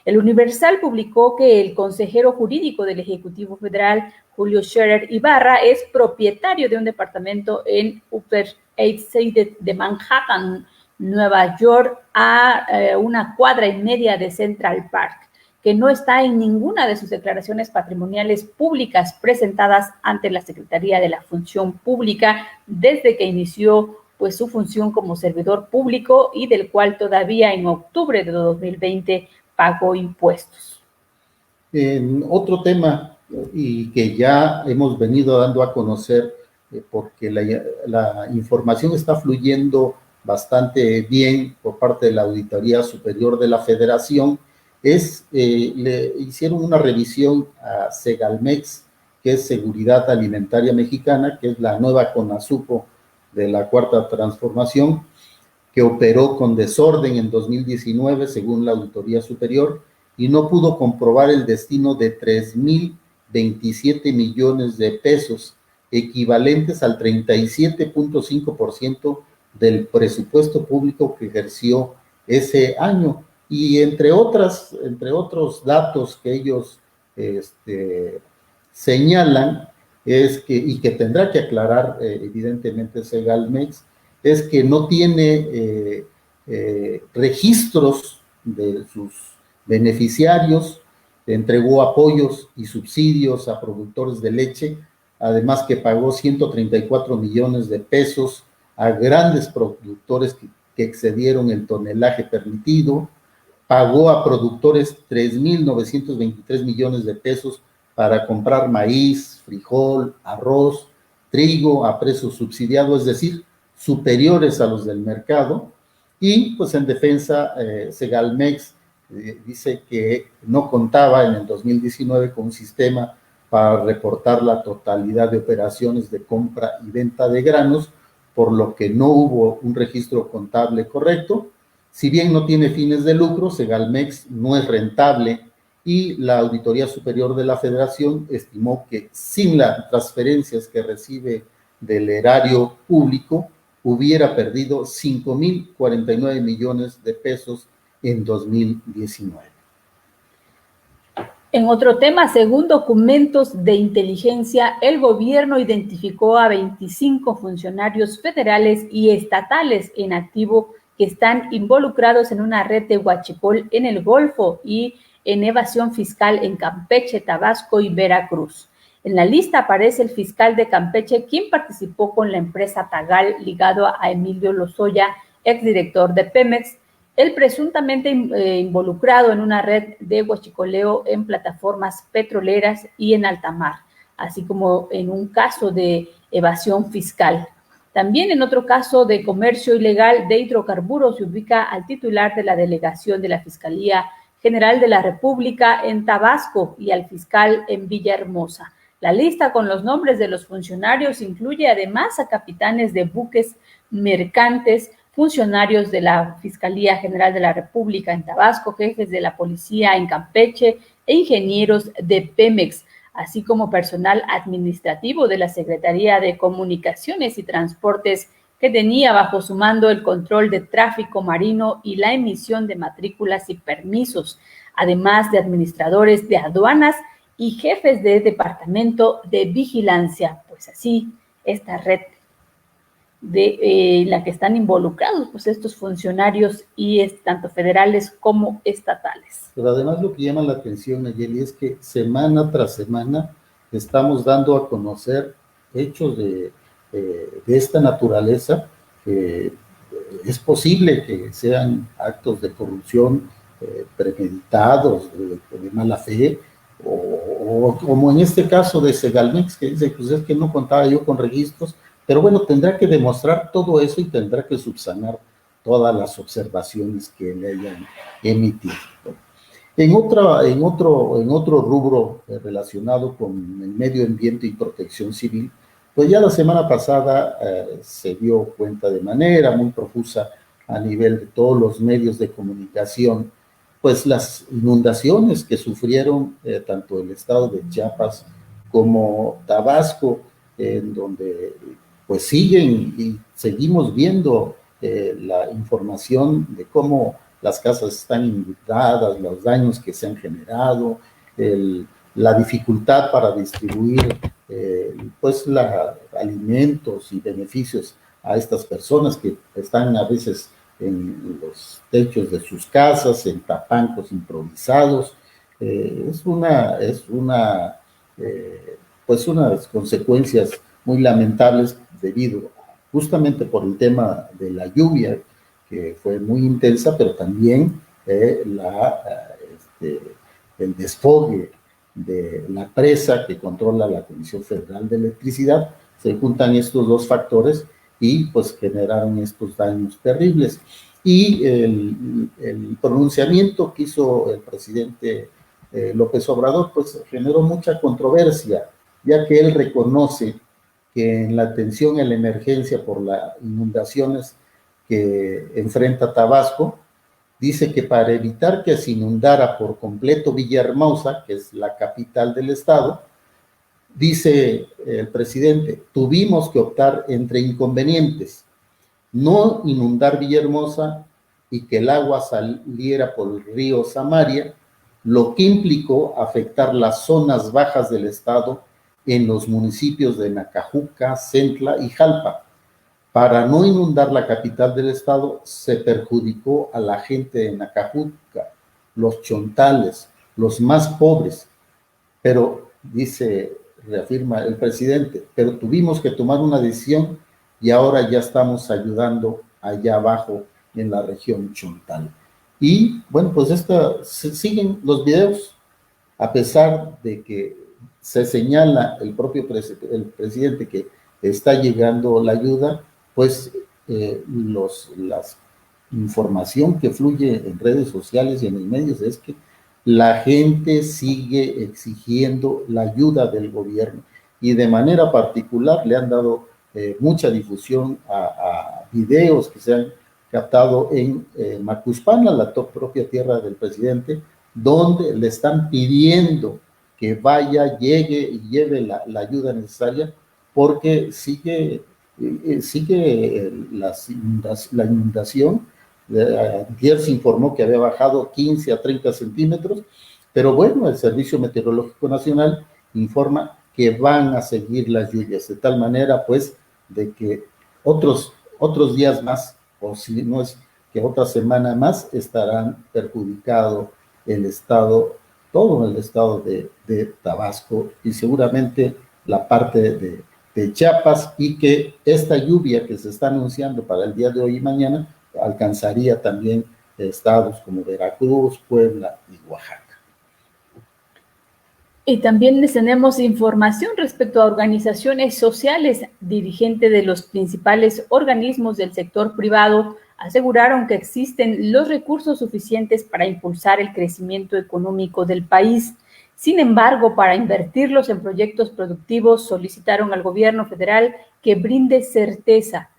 El Universal publicó que el consejero jurídico del Ejecutivo Federal, Julio Scherer Ibarra, es propietario de un departamento en Upper East Side de Manhattan, Nueva York, a 1,5 cuadras de Central Park, que no está en ninguna de sus declaraciones patrimoniales públicas presentadas ante la Secretaría de la Función Pública desde que inició pues su función como servidor público y del cual todavía en octubre de 2020 pagó impuestos. En otro tema, y que ya hemos venido dando a conocer, porque la información está fluyendo bastante bien por parte de la Auditoría Superior de la Federación, le hicieron una revisión a Segalmex, que es Seguridad Alimentaria Mexicana, que es la nueva CONASUPO de la Cuarta Transformación, que operó con desorden en 2019, según la Auditoría Superior, y no pudo comprobar el destino de 3,027 millones de pesos, equivalentes al 37.5% del presupuesto público que ejerció ese año. Y entre otros datos que ellos señalan, y que tendrá que aclarar evidentemente Segalmex, es que no tiene registros de sus beneficiarios, entregó apoyos y subsidios a productores de leche, además que pagó 134 millones de pesos a grandes productores que excedieron el tonelaje permitido, pagó a productores 3,923 millones de pesos para comprar maíz, frijol, arroz, trigo a precio subsidiado, es decir, superiores a los del mercado. Y pues en defensa, Segalmex dice que no contaba en el 2019 con un sistema para reportar la totalidad de operaciones de compra y venta de granos, por lo que no hubo un registro contable correcto. Si bien no tiene fines de lucro, Segalmex no es rentable y la Auditoría Superior de la Federación estimó que sin las transferencias que recibe del erario público, hubiera perdido 5,049 millones de pesos en 2019. En otro tema, según documentos de inteligencia, el gobierno identificó a 25 funcionarios federales y estatales en activo que están involucrados en una red de huachicol en el Golfo y en evasión fiscal en Campeche, Tabasco y Veracruz. En la lista aparece el fiscal de Campeche, quien participó con la empresa Tagal, ligado a Emilio Lozoya, exdirector de Pemex, el presuntamente involucrado en una red de huachicoleo en plataformas petroleras y en alta mar, así como en un caso de evasión fiscal. También en otro caso de comercio ilegal de hidrocarburos se ubica al titular de la delegación de la Fiscalía General de la República en Tabasco y al fiscal en Villahermosa. La lista con los nombres de los funcionarios incluye además a capitanes de buques mercantes, funcionarios de la Fiscalía General de la República en Tabasco, jefes de la policía en Campeche e ingenieros de Pemex, así como personal administrativo de la Secretaría de Comunicaciones y Transportes, que tenía bajo su mando el control de tráfico marino y la emisión de matrículas y permisos, además de administradores de aduanas y jefes de departamento de vigilancia. Pues así, esta red de la que están involucrados pues estos funcionarios y tanto federales como estatales. Pero además lo que llama la atención, Nayeli, es que semana tras semana estamos dando a conocer hechos de esta naturaleza. Es posible que sean actos de corrupción premeditados, de mala fe, o como en este caso de Segalmex, que dice, pues es que no contaba yo con registros, pero bueno, tendrá que demostrar todo eso y tendrá que subsanar todas las observaciones que le hayan emitido. En otro rubro relacionado con el medio ambiente y protección civil, pues ya la semana pasada se dio cuenta de manera muy profusa a nivel de todos los medios de comunicación, pues las inundaciones que sufrieron tanto el estado de Chiapas como Tabasco, en donde pues siguen y seguimos viendo la información de cómo las casas están inundadas, los daños que se han generado, la dificultad para distribuir pues alimentos y beneficios a estas personas que están a veces en los techos de sus casas, en tapancos improvisados. Pues unas consecuencias muy lamentables debido justamente por el tema de la lluvia, que fue muy intensa, pero también el desfogue de la presa que controla la Comisión Federal de Electricidad. Se juntan estos dos factores y pues generaron estos daños terribles. Y el pronunciamiento que hizo el presidente López Obrador pues generó mucha controversia, ya que él reconoce que en la atención a la emergencia por las inundaciones que enfrenta Tabasco, dice que para evitar que se inundara por completo Villahermosa, que es la capital del estado, dice el presidente, tuvimos que optar entre inconvenientes, no inundar Villahermosa y que el agua saliera por el río Samaria, lo que implicó afectar las zonas bajas del estado en los municipios de Nacajuca, Centla y Jalpa. Para no inundar la capital del estado, se perjudicó a la gente de Nacajuca, los chontales, los más pobres. Pero, reafirma el presidente, pero tuvimos que tomar una decisión y ahora ya estamos ayudando allá abajo en la región chontal. Y, bueno, pues siguen los videos, a pesar de que se señala el propio el presidente que está llegando la ayuda, pues la información que fluye en redes sociales y en los medios es que la gente sigue exigiendo la ayuda del gobierno y de manera particular le han dado mucha difusión a videos que se han captado en Macuspana, la propia tierra del presidente, donde le están pidiendo que vaya, llegue y lleve la ayuda necesaria porque sigue la inundación. Ayer se informó que había bajado 15 a 30 centímetros, pero bueno, el Servicio Meteorológico Nacional informa que van a seguir las lluvias, de tal manera pues de que otros días más, o si no es que otra semana más, estarán perjudicado el estado, todo el estado de Tabasco y seguramente la parte de Chiapas, y que esta lluvia que se está anunciando para el día de hoy y mañana alcanzaría también estados como Veracruz, Puebla y Oaxaca. Y también les tenemos información respecto a organizaciones sociales. Dirigentes de los principales organismos del sector privado aseguraron que existen los recursos suficientes para impulsar el crecimiento económico del país. Sin embargo, para invertirlos en proyectos productivos, solicitaron al gobierno federal que brinde certeza.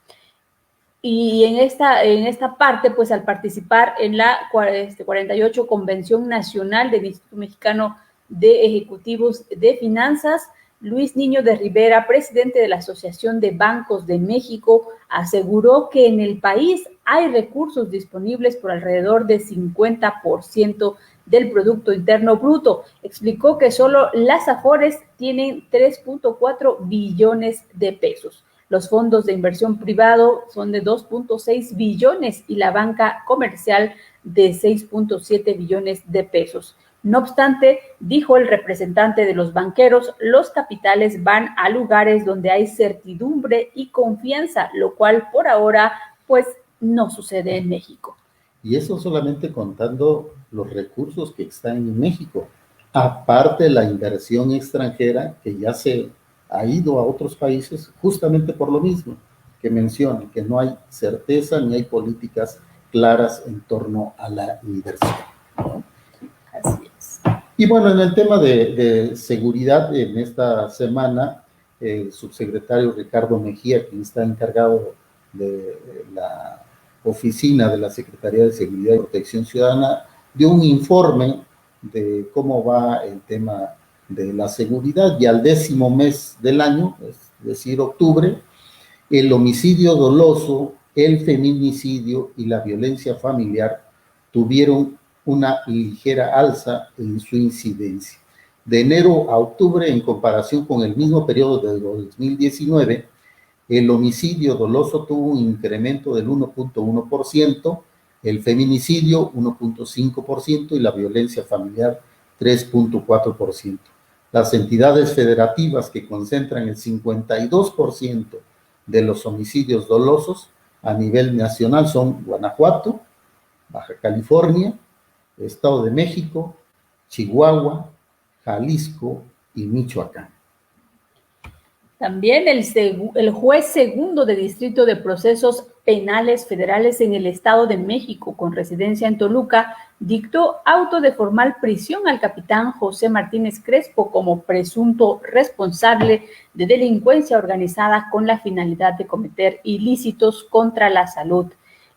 Y en esta parte, pues al participar en la 48 Convención Nacional del Instituto Mexicano de Ejecutivos de Finanzas, Luis Niño de Rivera, presidente de la Asociación de Bancos de México, aseguró que en el país hay recursos disponibles por alrededor del 50% del Producto Interno Bruto. Explicó que solo las AFORES tienen 3.4 billones de pesos. Los fondos de inversión privado son de 2.6 billones y la banca comercial de 6.7 billones de pesos. No obstante, dijo el representante de los banqueros, los capitales van a lugares donde hay certidumbre y confianza, lo cual por ahora, pues, no sucede en México. Y eso solamente contando los recursos que están en México, aparte de la inversión extranjera que ya se ha ido a otros países justamente por lo mismo que mencionan, que no hay certeza ni hay políticas claras en torno a la inversión, ¿no? Así es. Y bueno, en el tema de seguridad, en esta semana, el subsecretario Ricardo Mejía, quien está encargado de la oficina de la Secretaría de Seguridad y Protección Ciudadana, dio un informe de cómo va el tema de la seguridad, y al 10º mes del año, es decir, octubre, el homicidio doloso, el feminicidio y la violencia familiar tuvieron una ligera alza en su incidencia. De enero a octubre, en comparación con el mismo periodo de 2019, el homicidio doloso tuvo un incremento del 1.1%, el feminicidio 1.5% y la violencia familiar 3.4%. Las entidades federativas que concentran el 52% de los homicidios dolosos a nivel nacional son Guanajuato, Baja California, Estado de México, Chihuahua, Jalisco y Michoacán. También el juez segundo de Distrito de Procesos Penales Federales en el Estado de México, con residencia en Toluca, dictó auto de formal prisión al capitán José Martínez Crespo como presunto responsable de delincuencia organizada con la finalidad de cometer ilícitos contra la salud.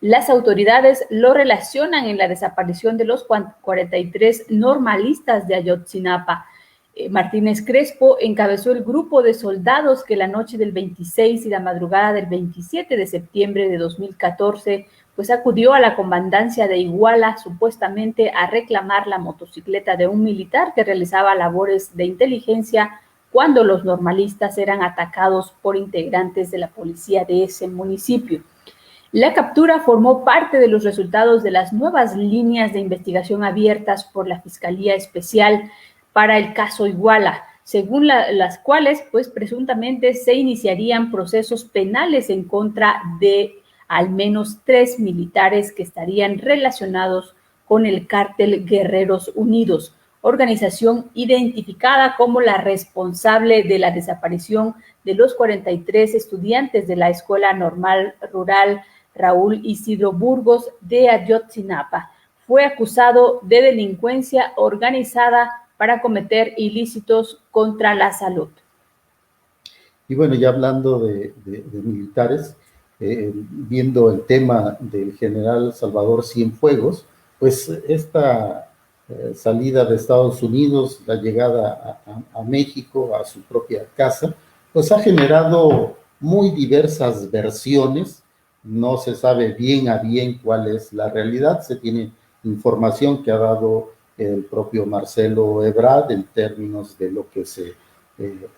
Las autoridades lo relacionan en la desaparición de los 43 normalistas de Ayotzinapa. Martínez Crespo encabezó el grupo de soldados que la noche del 26 y la madrugada del 27 de septiembre de 2014, pues acudió a la comandancia de Iguala supuestamente a reclamar la motocicleta de un militar que realizaba labores de inteligencia cuando los normalistas eran atacados por integrantes de la policía de ese municipio. La captura formó parte de los resultados de las nuevas líneas de investigación abiertas por la Fiscalía Especial para el caso Iguala, según las cuales, pues presuntamente se iniciarían procesos penales en contra de al menos 3 militares que estarían relacionados con el cártel Guerreros Unidos, organización identificada como la responsable de la desaparición de los 43 estudiantes de la Escuela Normal Rural Raúl Isidro Burgos de Ayotzinapa. Fue acusado de delincuencia organizada para cometer ilícitos contra la salud. Y bueno, ya hablando de militares, viendo el tema del general Salvador Cienfuegos, pues esta salida de Estados Unidos, la llegada a México, a su propia casa, pues ha generado muy diversas versiones. No se sabe bien a bien cuál es la realidad. Se tiene información que ha dado el propio Marcelo Ebrard en términos de lo que se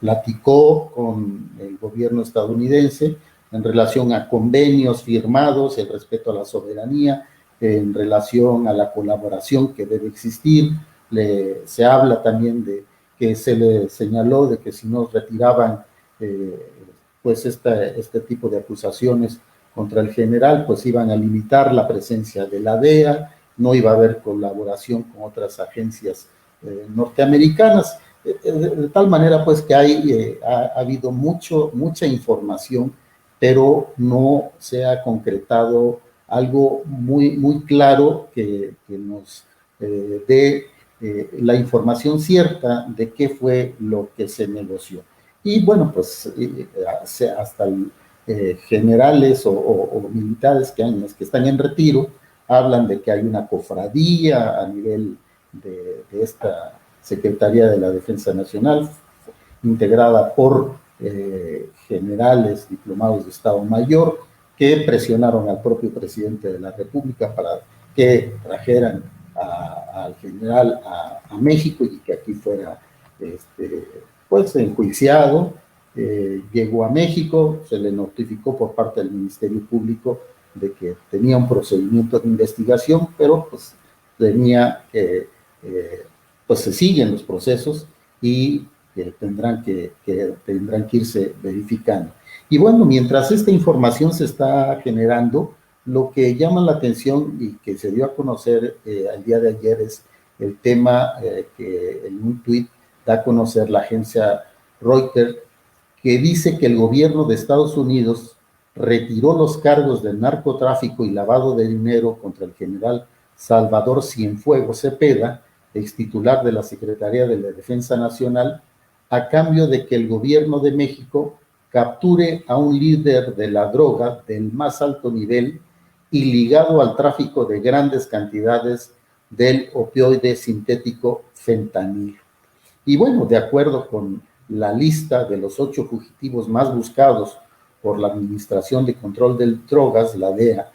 platicó con el gobierno estadounidense en relación a convenios firmados, el respeto a la soberanía, en relación a la colaboración que debe existir. Se habla también de que se le señaló de que si no retiraban pues este tipo de acusaciones contra el general, pues iban a limitar la presencia de la DEA, no iba a haber colaboración con otras agencias norteamericanas, de tal manera pues que ha habido mucha información, pero no se ha concretado algo muy claro que nos dé la información cierta de qué fue lo que se negoció. Y bueno, pues hasta generales o militares que están en retiro hablan de que hay una cofradía a nivel de esta Secretaría de la Defensa Nacional, integrada por generales diplomados de Estado Mayor que presionaron al propio presidente de la República para que trajeran al general a México y que aquí fuera pues enjuiciado. Llegó a México, se le notificó por parte del Ministerio Público de que tenía un procedimiento de investigación, pero pues tenía que, pues se siguen los procesos y tendrán que irse verificando. Y bueno, mientras esta información se está generando, lo que llama la atención y que se dio a conocer el día de ayer es el tema que en un tuit da a conocer la agencia Reuters, que dice que el gobierno de Estados Unidos retiró los cargos de narcotráfico y lavado de dinero contra el general Salvador Cienfuegos Cepeda, ex titular de la Secretaría de la Defensa Nacional, a cambio de que el gobierno de México capture a un líder de la droga del más alto nivel y ligado al tráfico de grandes cantidades del opioide sintético fentanilo. Y bueno, de acuerdo con la lista de los 8 fugitivos más buscados por la Administración de Control de Drogas, la DEA,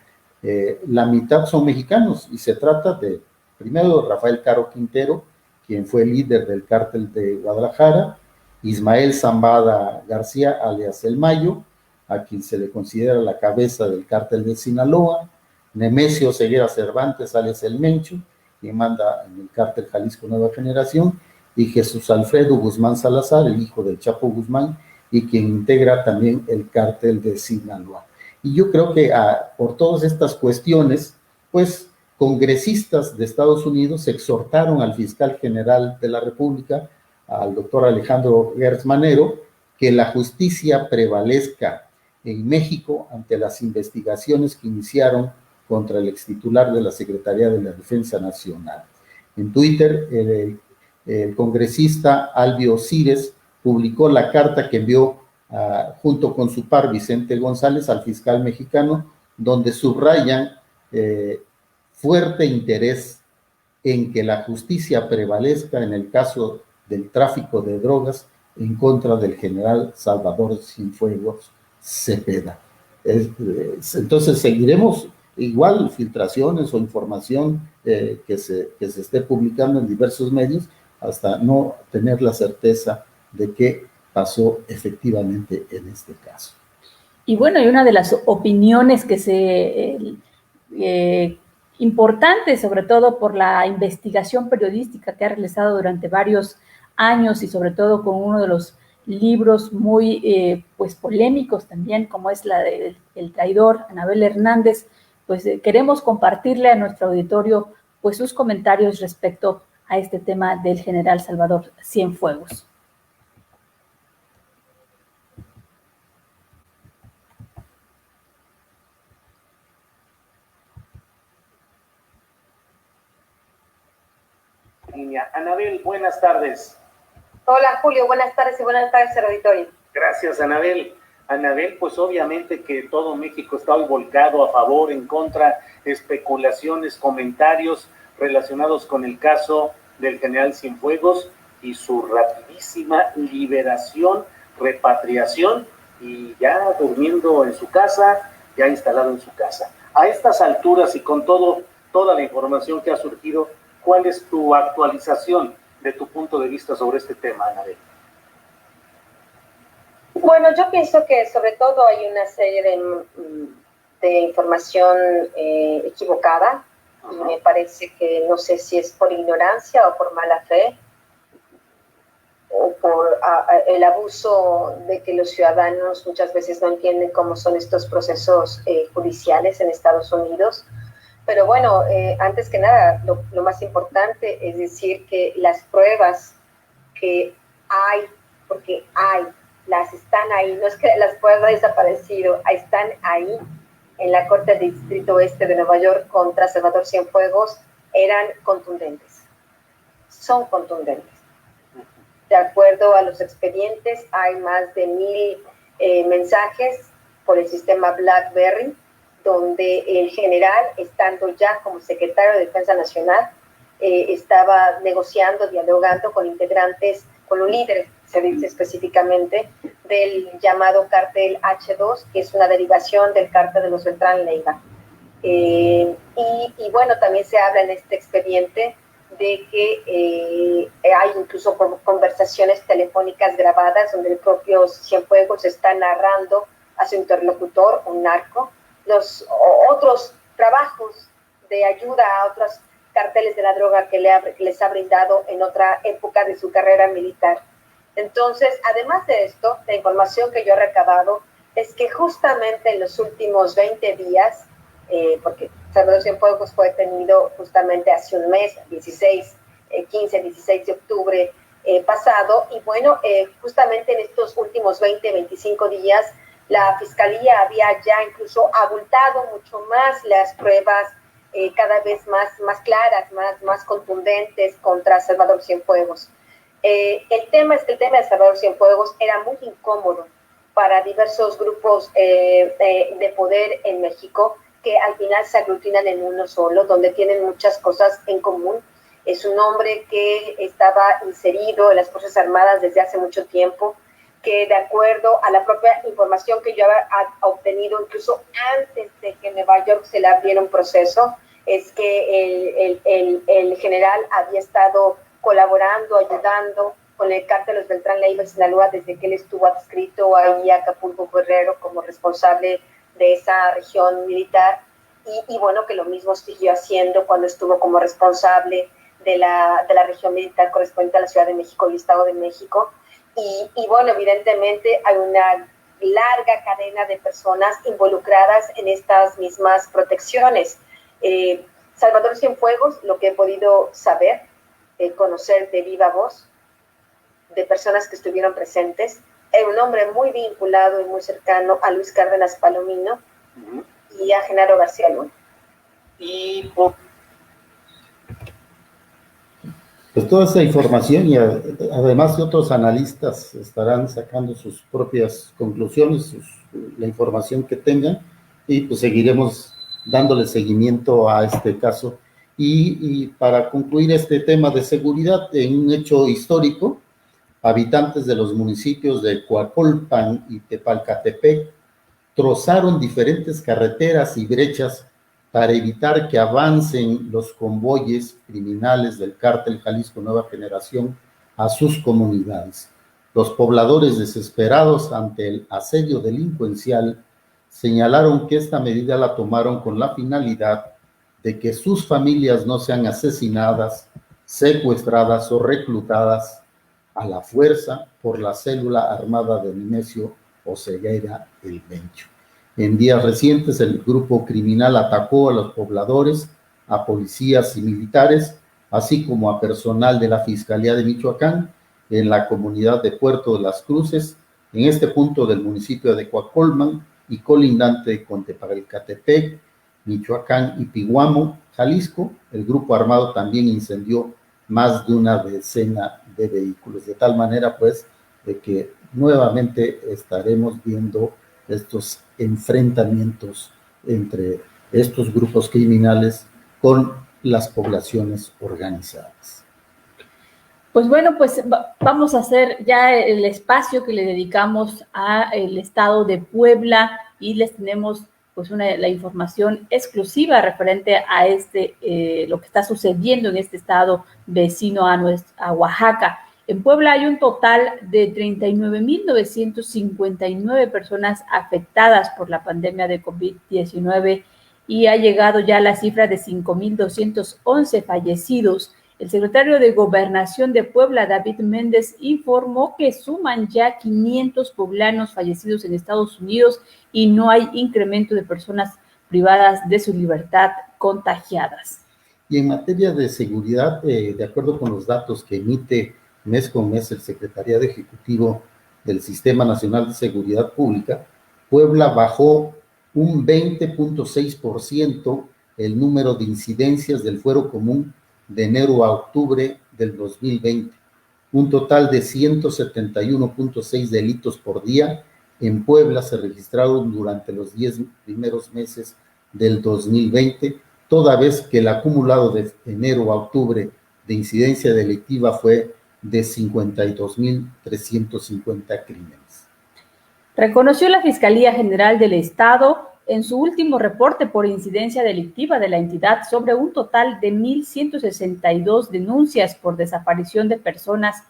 la mitad son mexicanos y se trata de, primero, Rafael Caro Quintero, quien fue líder del cártel de Guadalajara, Ismael Zambada García, alias El Mayo, a quien se le considera la cabeza del cártel de Sinaloa, Nemesio Ceguera Cervantes, alias El Mencho, quien manda en el cártel Jalisco Nueva Generación, y Jesús Alfredo Guzmán Salazar, el hijo del Chapo Guzmán, y quien integra también el cártel de Sinaloa. Y yo creo que por todas estas cuestiones, pues congresistas de Estados Unidos exhortaron al fiscal general de la República, al doctor Alejandro Gertz Manero, que la justicia prevalezca en México ante las investigaciones que iniciaron contra el extitular de la Secretaría de la Defensa Nacional. En Twitter, el congresista Albio Cires publicó la carta que envió junto con su par Vicente González al fiscal mexicano, donde subrayan fuerte interés en que la justicia prevalezca en el caso del tráfico de drogas en contra del general Salvador Cienfuegos Cepeda. Entonces seguiremos igual filtraciones o información que se esté publicando en diversos medios hasta no tener la certeza de qué pasó efectivamente en este caso. Y bueno, y una de las opiniones que importante, sobre todo por la investigación periodística que ha realizado durante varios años y sobre todo con uno de los libros muy pues polémicos también, como es la de El traidor, Anabel Hernández, pues queremos compartirle a nuestro auditorio pues sus comentarios respecto a este tema del general Salvador Cienfuegos. Anabel, buenas tardes. Hola Julio, buenas tardes y buenas tardes al auditorio. Gracias, Anabel. Anabel, pues obviamente que todo México está hoy volcado a favor, en contra, especulaciones, comentarios relacionados con el caso del general Cienfuegos y su rapidísima liberación, repatriación y ya durmiendo en su casa, ya instalado en su casa. A estas alturas y con toda la información que ha surgido, ¿cuál es tu actualización de tu punto de vista sobre este tema, Anabel? Bueno, yo pienso que sobre todo hay una serie de información equivocada. Y me parece que no sé si es por ignorancia o por mala fe o por el abuso de que los ciudadanos muchas veces no entienden cómo son estos procesos judiciales en Estados Unidos. Pero bueno, antes que nada, lo más importante es decir que las pruebas que hay, porque están ahí, no es que las pruebas hayan desaparecido, están ahí en la Corte del Distrito Oeste de Nueva York contra Salvador Cienfuegos, eran contundentes, son contundentes. De acuerdo a los expedientes, hay más de 1,000 mensajes por el sistema BlackBerry, donde el general, estando ya como secretario de Defensa Nacional, estaba negociando, dialogando con integrantes con un líder, se dice específicamente, del llamado cártel H2, que es una derivación del cártel de los Beltrán Leiva. Y bueno, también se habla en este expediente de que hay incluso conversaciones telefónicas grabadas donde el propio Cienfuegos está narrando a su interlocutor, un narco, los otros trabajos de ayuda a otros carteles de la droga que les ha brindado en otra época de su carrera militar. Entonces, además de esto, la información que yo he recabado es que justamente en los últimos 20 días, porque Salvador Cienfuegos fue detenido justamente hace un mes, 16 de octubre pasado, y bueno, justamente en estos últimos 25 días, la Fiscalía había ya incluso abultado mucho más las pruebas, cada vez más claras, más contundentes contra Salvador Cienfuegos. El tema es que el tema de Salvador Cienfuegos era muy incómodo para diversos grupos de poder en México, que al final se aglutinan en uno solo, donde tienen muchas cosas en común. Es un hombre que estaba inserido en las Fuerzas Armadas desde hace mucho tiempo, que de acuerdo a la propia información que yo había obtenido, incluso antes de que en Nueva York se le abriera un proceso, es que el general había estado colaborando, ayudando con el cártel de los Beltrán Leiva en Sinaloa desde que él estuvo adscrito ahí a Acapulco Guerrero como responsable de esa región militar, y bueno, que lo mismo siguió haciendo cuando estuvo como responsable de la región militar correspondiente a la Ciudad de México y Estado de México. Y bueno, evidentemente hay una larga cadena de personas involucradas en estas mismas protecciones. Salvador Cienfuegos, lo que he podido saber, conocer de viva voz, de personas que estuvieron presentes, era un hombre muy vinculado y muy cercano a Luis Cárdenas Palomino y a Genaro García Luna. Y pues toda esa información y además de otros analistas estarán sacando sus propias conclusiones, la información que tengan, y pues seguiremos dándole seguimiento a este caso. Y para concluir este tema de seguridad, en un hecho histórico, habitantes de los municipios de Coacolpan y Tepalcatepec trozaron diferentes carreteras y brechas para evitar que avancen los convoyes criminales del cártel Jalisco Nueva Generación a sus comunidades. Los pobladores, desesperados ante el asedio delincuencial, señalaron que esta medida la tomaron con la finalidad de que sus familias no sean asesinadas, secuestradas o reclutadas a la fuerza por la célula armada de Nemesio Oseguera el Mencho. En días recientes, el grupo criminal atacó a los pobladores, a policías y militares, así como a personal de la Fiscalía de Michoacán en la comunidad de Puerto de las Cruces, en este punto del municipio de Coacolman y colindante con Tepalcatepec, Michoacán y Piguamo, Jalisco. El grupo armado también incendió más de una decena de vehículos, de tal manera pues de que nuevamente estaremos viendo estos enfrentamientos entre estos grupos criminales con las poblaciones organizadas. Pues bueno, pues vamos a hacer ya el espacio que le dedicamos al estado de Puebla, y les tenemos pues la información exclusiva referente a lo que está sucediendo en este estado vecino a Oaxaca. En Puebla hay un total de 39,959 personas afectadas por la pandemia de COVID-19 y ha llegado ya la cifra de 5,211 fallecidos. El secretario de Gobernación de Puebla, David Méndez, informó que suman ya 500 poblanos fallecidos en Estados Unidos y no hay incremento de personas privadas de su libertad contagiadas. Y en materia de seguridad, de acuerdo con los datos que emite mes con mes el Secretariado Ejecutivo del Sistema Nacional de Seguridad Pública, Puebla bajó un 20.6% el número de incidencias del fuero común de enero a octubre del 2020. Un total de 171.6 delitos por día en Puebla se registraron durante los 10 primeros meses del 2020, toda vez que el acumulado de enero a octubre de incidencia delictiva fue de 52.350 crímenes. Reconoció la Fiscalía General del Estado en su último reporte por incidencia delictiva de la entidad sobre un total de 1.162 denuncias por desaparición de personas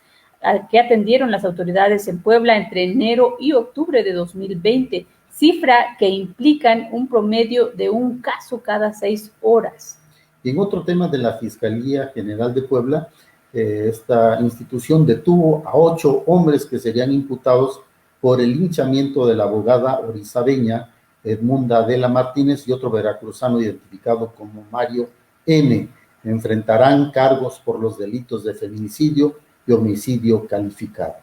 que atendieron las autoridades en Puebla entre enero y octubre de 2020, cifra que implican un promedio de un caso cada 6 horas. Y en otro tema de la Fiscalía General de Puebla, esta institución detuvo a 8 hombres que serían imputados por el linchamiento de la abogada orizabeña Edmunda Adela Martínez y otro veracruzano identificado como Mario N. Enfrentarán cargos por los delitos de feminicidio y homicidio calificado.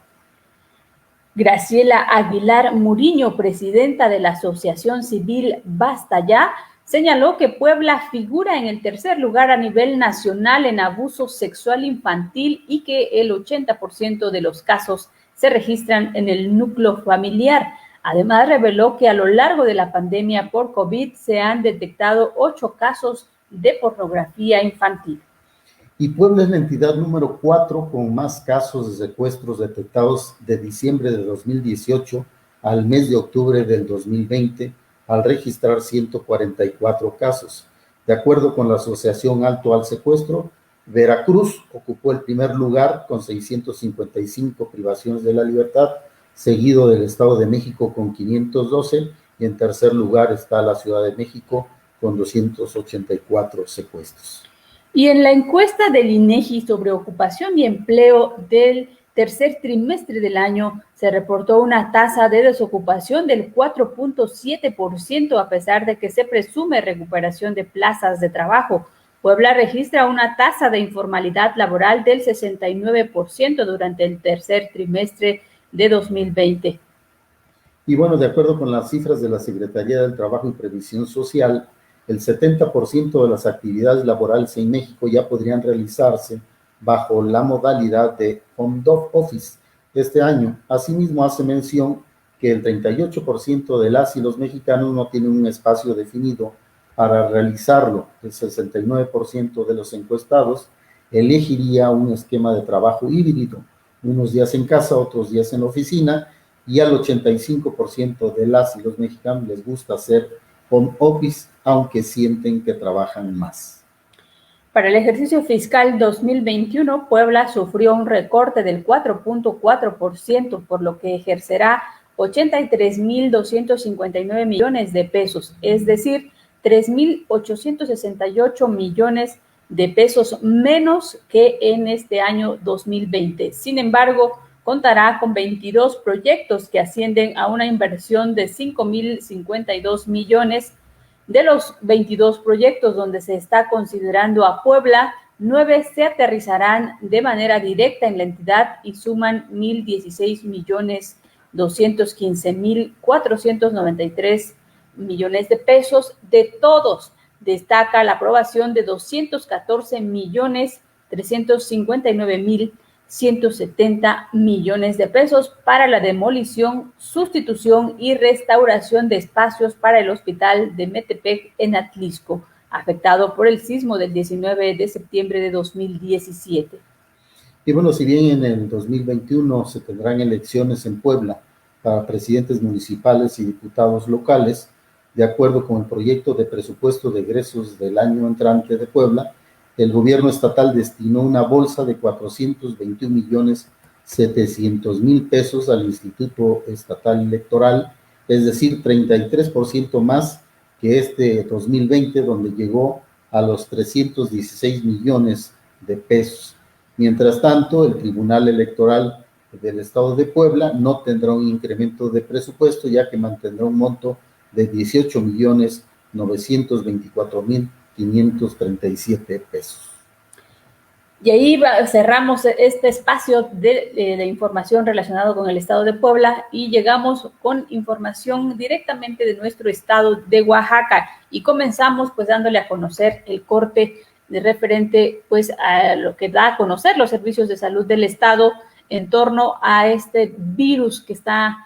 Graciela Aguilar Muriño, presidenta de la Asociación Civil Basta Ya, señaló que Puebla figura en el tercer lugar a nivel nacional en abuso sexual infantil y que el 80% de los casos se registran en el núcleo familiar. Además, reveló que a lo largo de la pandemia por COVID se han detectado 8 casos de pornografía infantil. Y Puebla es la entidad número 4 con más casos de secuestros detectados de diciembre de 2018 al mes de octubre del 2020, al registrar 144 casos. De acuerdo con la Asociación Alto al Secuestro, Veracruz ocupó el primer lugar con 655 privaciones de la libertad, seguido del Estado de México con 512, y en tercer lugar está la Ciudad de México con 284 secuestros. Y en la encuesta del INEGI sobre ocupación y empleo del tercer trimestre del año, se reportó una tasa de desocupación del 4.7%, a pesar de que se presume recuperación de plazas de trabajo. Puebla registra una tasa de informalidad laboral del 69% durante el tercer trimestre de 2020. Y bueno, de acuerdo con las cifras de la Secretaría del Trabajo y Previsión Social, el 70% de las actividades laborales en México ya podrían realizarse bajo la modalidad de home office este año. Asimismo, hace mención que el 38% de las y los mexicanos no tienen un espacio definido para realizarlo. El 69% de los encuestados elegiría un esquema de trabajo híbrido, unos días en casa, otros días en la oficina, y al 85% de las y los mexicanos les gusta hacer home office, aunque sienten que trabajan más. Para el ejercicio fiscal 2021, Puebla sufrió un recorte del 4.4%, por lo que ejercerá 83.259 millones de pesos, es decir, 3.868 millones de pesos menos que en este año 2020. Sin embargo, contará con 22 proyectos que ascienden a una inversión de 5.052 millones. De los 22 proyectos donde se está considerando a Puebla, 9 se aterrizarán de manera directa en la entidad y suman 1.016.215.493 millones de pesos. De todos, destaca la aprobación de 214.359.170 millones de pesos para la demolición, sustitución y restauración de espacios para el hospital de Metepec en Atlisco, afectado por el sismo del 19 de septiembre de 2017. Y bueno, si bien en el 2021 se tendrán elecciones en Puebla para presidentes municipales y diputados locales, de acuerdo con el proyecto de presupuesto de egresos del año entrante de Puebla, el gobierno estatal destinó una bolsa de 421.700.000 pesos al Instituto Estatal Electoral, es decir, 33% más que este 2020, donde llegó a los 316 millones de pesos. Mientras tanto, el Tribunal Electoral del Estado de Puebla no tendrá un incremento de presupuesto, ya que mantendrá un monto de 18.924.537 pesos. Y ahí cerramos este espacio de información relacionado con el estado de Puebla y llegamos con información directamente de nuestro estado de Oaxaca y comenzamos pues dándole a conocer el corte de referente pues a lo que da a conocer los servicios de salud del estado en torno a este virus que está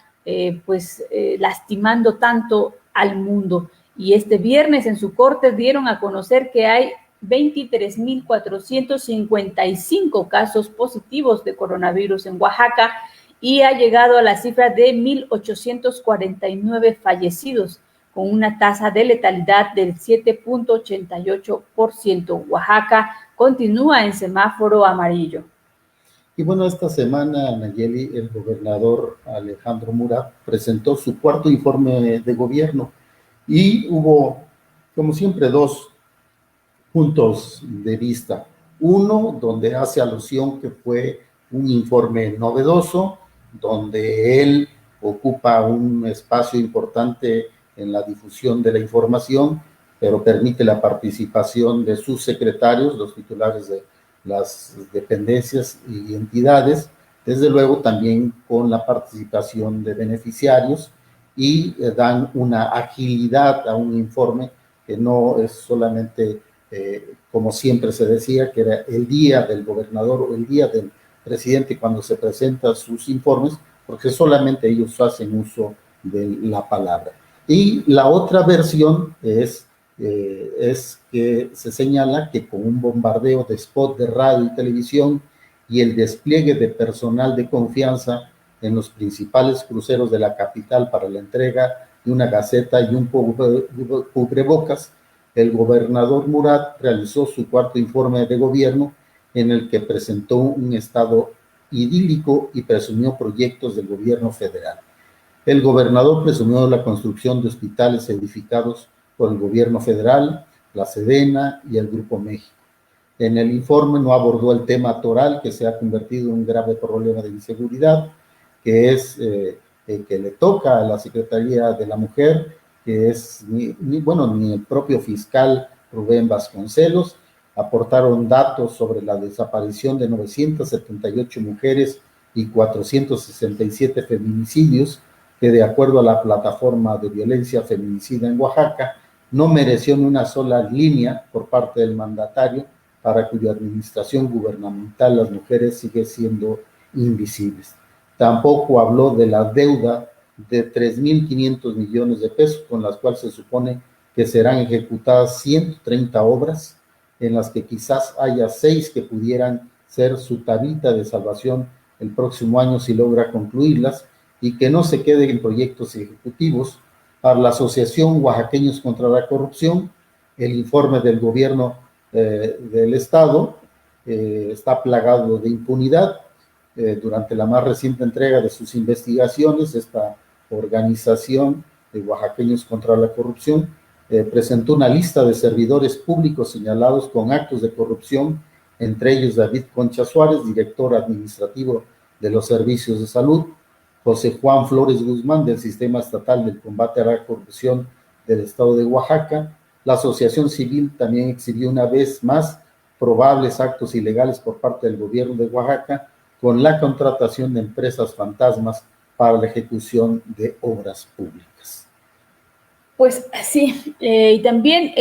lastimando tanto al mundo. Y este viernes en su corte dieron a conocer que hay 23.455 casos positivos de coronavirus en Oaxaca y ha llegado a la cifra de 1.849 fallecidos, con una tasa de letalidad del 7.88%. Oaxaca continúa en semáforo amarillo. Y bueno, esta semana, Nayeli, el gobernador Alejandro Murat presentó su cuarto informe de gobierno y hubo, como siempre, dos puntos de vista. Uno, donde hace alusión que fue un informe novedoso, donde él ocupa un espacio importante en la difusión de la información, pero permite la participación de sus secretarios, los titulares de las dependencias y entidades, desde luego también con la participación de beneficiarios, y dan una agilidad a un informe que no es solamente, como siempre se decía, que era el día del gobernador o el día del presidente cuando se presentan sus informes, porque solamente ellos hacen uso de la palabra. Y la otra versión es que se señala que con un bombardeo de spot de radio y televisión y el despliegue de personal de confianza en los principales cruceros de la capital para la entrega de una gaceta y un cubrebocas, el gobernador Murat realizó su cuarto informe de gobierno en el que presentó un estado idílico y presumió proyectos del gobierno federal. El gobernador presumió la construcción de hospitales edificados por el gobierno federal, la Sedena y el Grupo México. En el informe no abordó el tema toral, que se ha convertido en un grave problema de inseguridad, que es el que le toca a la Secretaría de la Mujer, que es ni el propio fiscal Rubén Vasconcelos. Aportaron datos sobre la desaparición de 978 mujeres y 467 feminicidios, que de acuerdo a la plataforma de violencia feminicida en Oaxaca, no mereció ni una sola línea por parte del mandatario, para cuya administración gubernamental las mujeres siguen siendo invisibles. Tampoco habló de la deuda de 3.500 millones de pesos, con las cuales se supone que serán ejecutadas 130 obras, en las que quizás haya 6 que pudieran ser su tablita de salvación el próximo año si logra concluirlas, y que no se queden en proyectos ejecutivos. Para la Asociación Oaxaqueños contra la Corrupción, el informe del gobierno del Estado está plagado de impunidad. Durante la más reciente entrega de sus investigaciones, esta organización de Oaxaqueños contra la Corrupción presentó una lista de servidores públicos señalados con actos de corrupción, entre ellos David Concha Suárez, director administrativo de los servicios de salud, José Juan Flores Guzmán, del Sistema Estatal del Combate a la Corrupción del Estado de Oaxaca. La Asociación Civil también exhibió una vez más probables actos ilegales por parte del gobierno de Oaxaca, con la contratación de empresas fantasmas para la ejecución de obras públicas. Pues sí, y también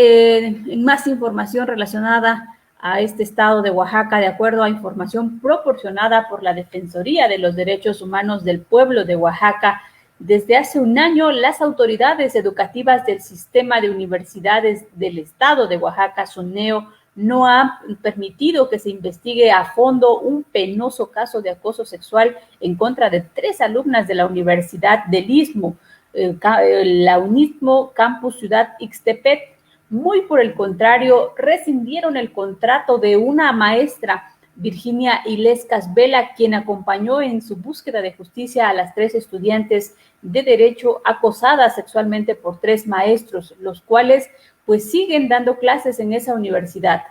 más información relacionada a este estado de Oaxaca, de acuerdo a información proporcionada por la Defensoría de los Derechos Humanos del Pueblo de Oaxaca, desde hace un año las autoridades educativas del Sistema de Universidades del Estado de Oaxaca, SUNEO, no han permitido que se investigue a fondo un penoso caso de acoso sexual en contra de 3 alumnas de la Universidad del Istmo, la UNISMO Campus Ciudad Ixtepec. Muy por el contrario, rescindieron el contrato de una maestra, Virginia Ilescas Vela, quien acompañó en su búsqueda de justicia a las 3 estudiantes de Derecho acosadas sexualmente por 3 maestros, los cuales pues siguen dando clases en esa universidad.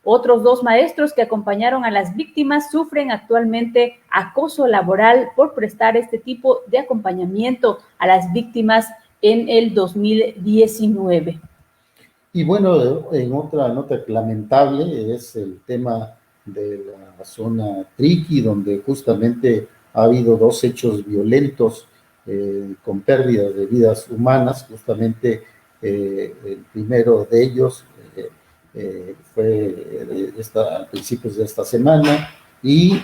Otros 2 maestros que acompañaron a las víctimas sufren actualmente acoso laboral por prestar este tipo de acompañamiento a las víctimas en el 2019. Y bueno, en otra nota lamentable es el tema de la zona Triqui, donde justamente ha habido 2 hechos violentos con pérdidas de vidas humanas. Justamente el primero de ellos fue a principios de esta semana, y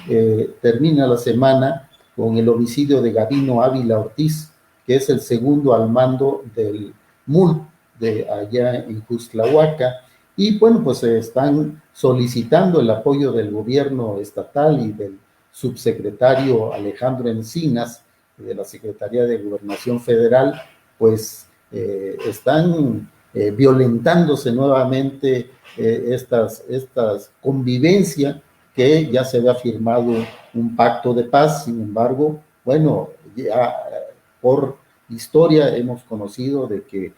termina la semana con el homicidio de Gabino Ávila Ortiz, que es el segundo al mando del MUL de allá en Justlahuaca, Y bueno, pues están solicitando el apoyo del gobierno estatal y del subsecretario Alejandro Encinas, de la Secretaría de Gobernación Federal, pues están violentándose nuevamente estas convivencia, que ya se había firmado un pacto de paz. Sin embargo, bueno, ya por historia hemos conocido de que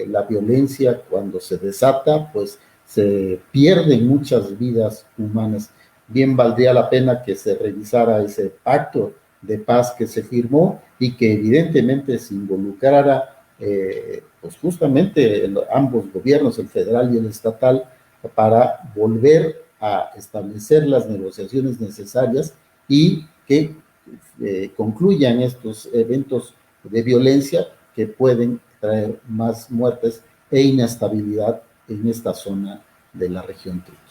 la violencia, cuando se desata, pues se pierden muchas vidas humanas. Bien valdría la pena que se revisara ese pacto de paz que se firmó y que evidentemente se involucrara pues justamente ambos gobiernos, el federal y el estatal, para volver a establecer las negociaciones necesarias y que concluyan estos eventos de violencia que pueden traer más muertes e inestabilidad en esta zona de la región Triqui.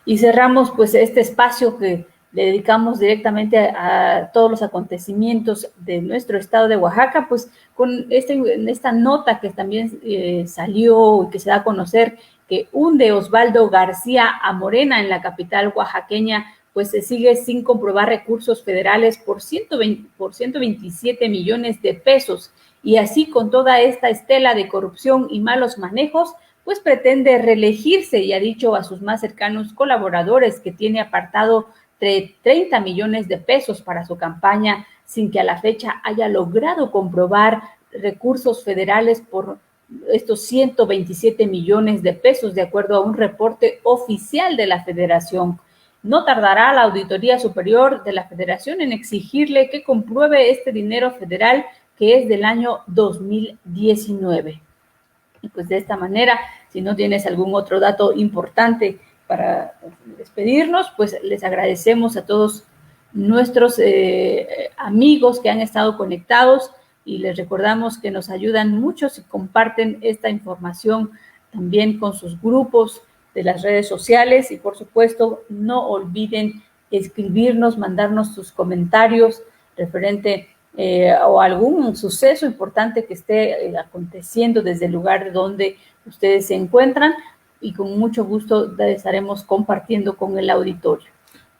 Y cerramos pues este espacio que le dedicamos directamente a todos los acontecimientos de nuestro estado de Oaxaca, pues con esta nota que también salió y que se da a conocer, que hunde Osvaldo García a Morena en la capital oaxaqueña, pues se sigue sin comprobar recursos federales por 127 millones de pesos. Y así, con toda esta estela de corrupción y malos manejos, pues pretende reelegirse y ha dicho a sus más cercanos colaboradores que tiene apartado 30 millones de pesos para su campaña, sin que a la fecha haya logrado comprobar recursos federales por estos 127 millones de pesos, de acuerdo a un reporte oficial de la Federación. No tardará la Auditoría Superior de la Federación en exigirle que compruebe este dinero federal que es del año 2019. Y pues de esta manera, si no tienes algún otro dato importante para despedirnos, pues les agradecemos a todos nuestros amigos que han estado conectados y les recordamos que nos ayudan mucho si comparten esta información también con sus grupos de las redes sociales y por supuesto no olviden escribirnos, mandarnos sus comentarios referente o algún suceso importante que esté aconteciendo desde el lugar donde ustedes se encuentran y con mucho gusto estaremos compartiendo con el auditorio.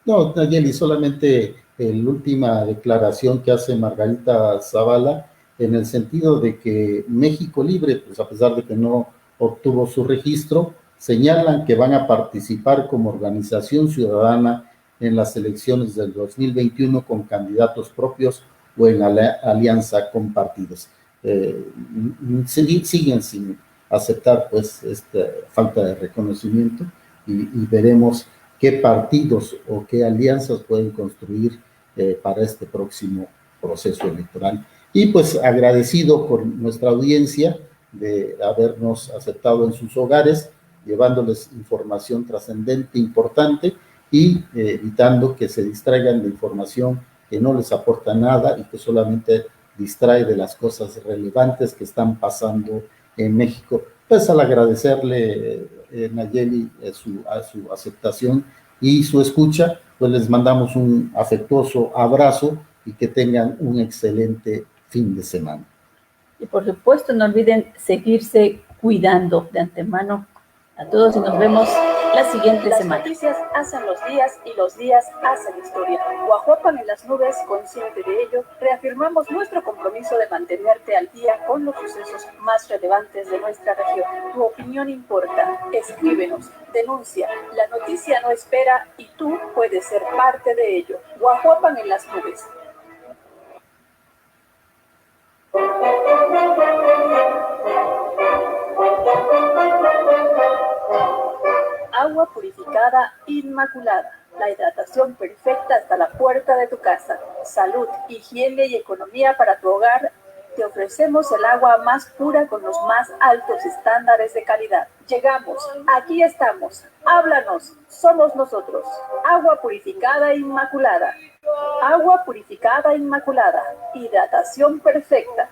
No, Nayeli, solamente la última declaración que hace Margarita Zavala en el sentido de que México Libre, pues a pesar de que no obtuvo su registro, señalan que van a participar como organización ciudadana en las elecciones del 2021 con candidatos propios o en alianza con partidos. Siguen sin aceptar pues esta falta de reconocimiento y veremos qué partidos o qué alianzas pueden construir para este próximo proceso electoral. Y pues agradecido por nuestra audiencia de habernos aceptado en sus hogares, llevándoles información trascendente, importante, y evitando que se distraigan de información que no les aporta nada y que solamente distrae de las cosas relevantes que están pasando en México. Pues al agradecerle, Nayeli, a su aceptación y su escucha, pues les mandamos un afectuoso abrazo y que tengan un excelente fin de semana. Y por supuesto, no olviden seguirse cuidando de antemano a todos y nos vemos la siguiente semana. Las noticias hacen los días y los días hacen historia. Guajuapan en las nubes, consciente de ello, reafirmamos nuestro compromiso de mantenerte al día con los sucesos más relevantes de nuestra región. Tu opinión importa. Escríbenos, denuncia. La noticia no espera y tú puedes ser parte de ello. Guajuapan en las nubes. Agua purificada inmaculada. La hidratación perfecta hasta la puerta de tu casa. Salud, higiene y economía para tu hogar. Te ofrecemos el agua más pura con los más altos estándares de calidad. Llegamos, aquí estamos. Háblanos, somos nosotros. Agua purificada inmaculada. Agua purificada inmaculada. Hidratación perfecta.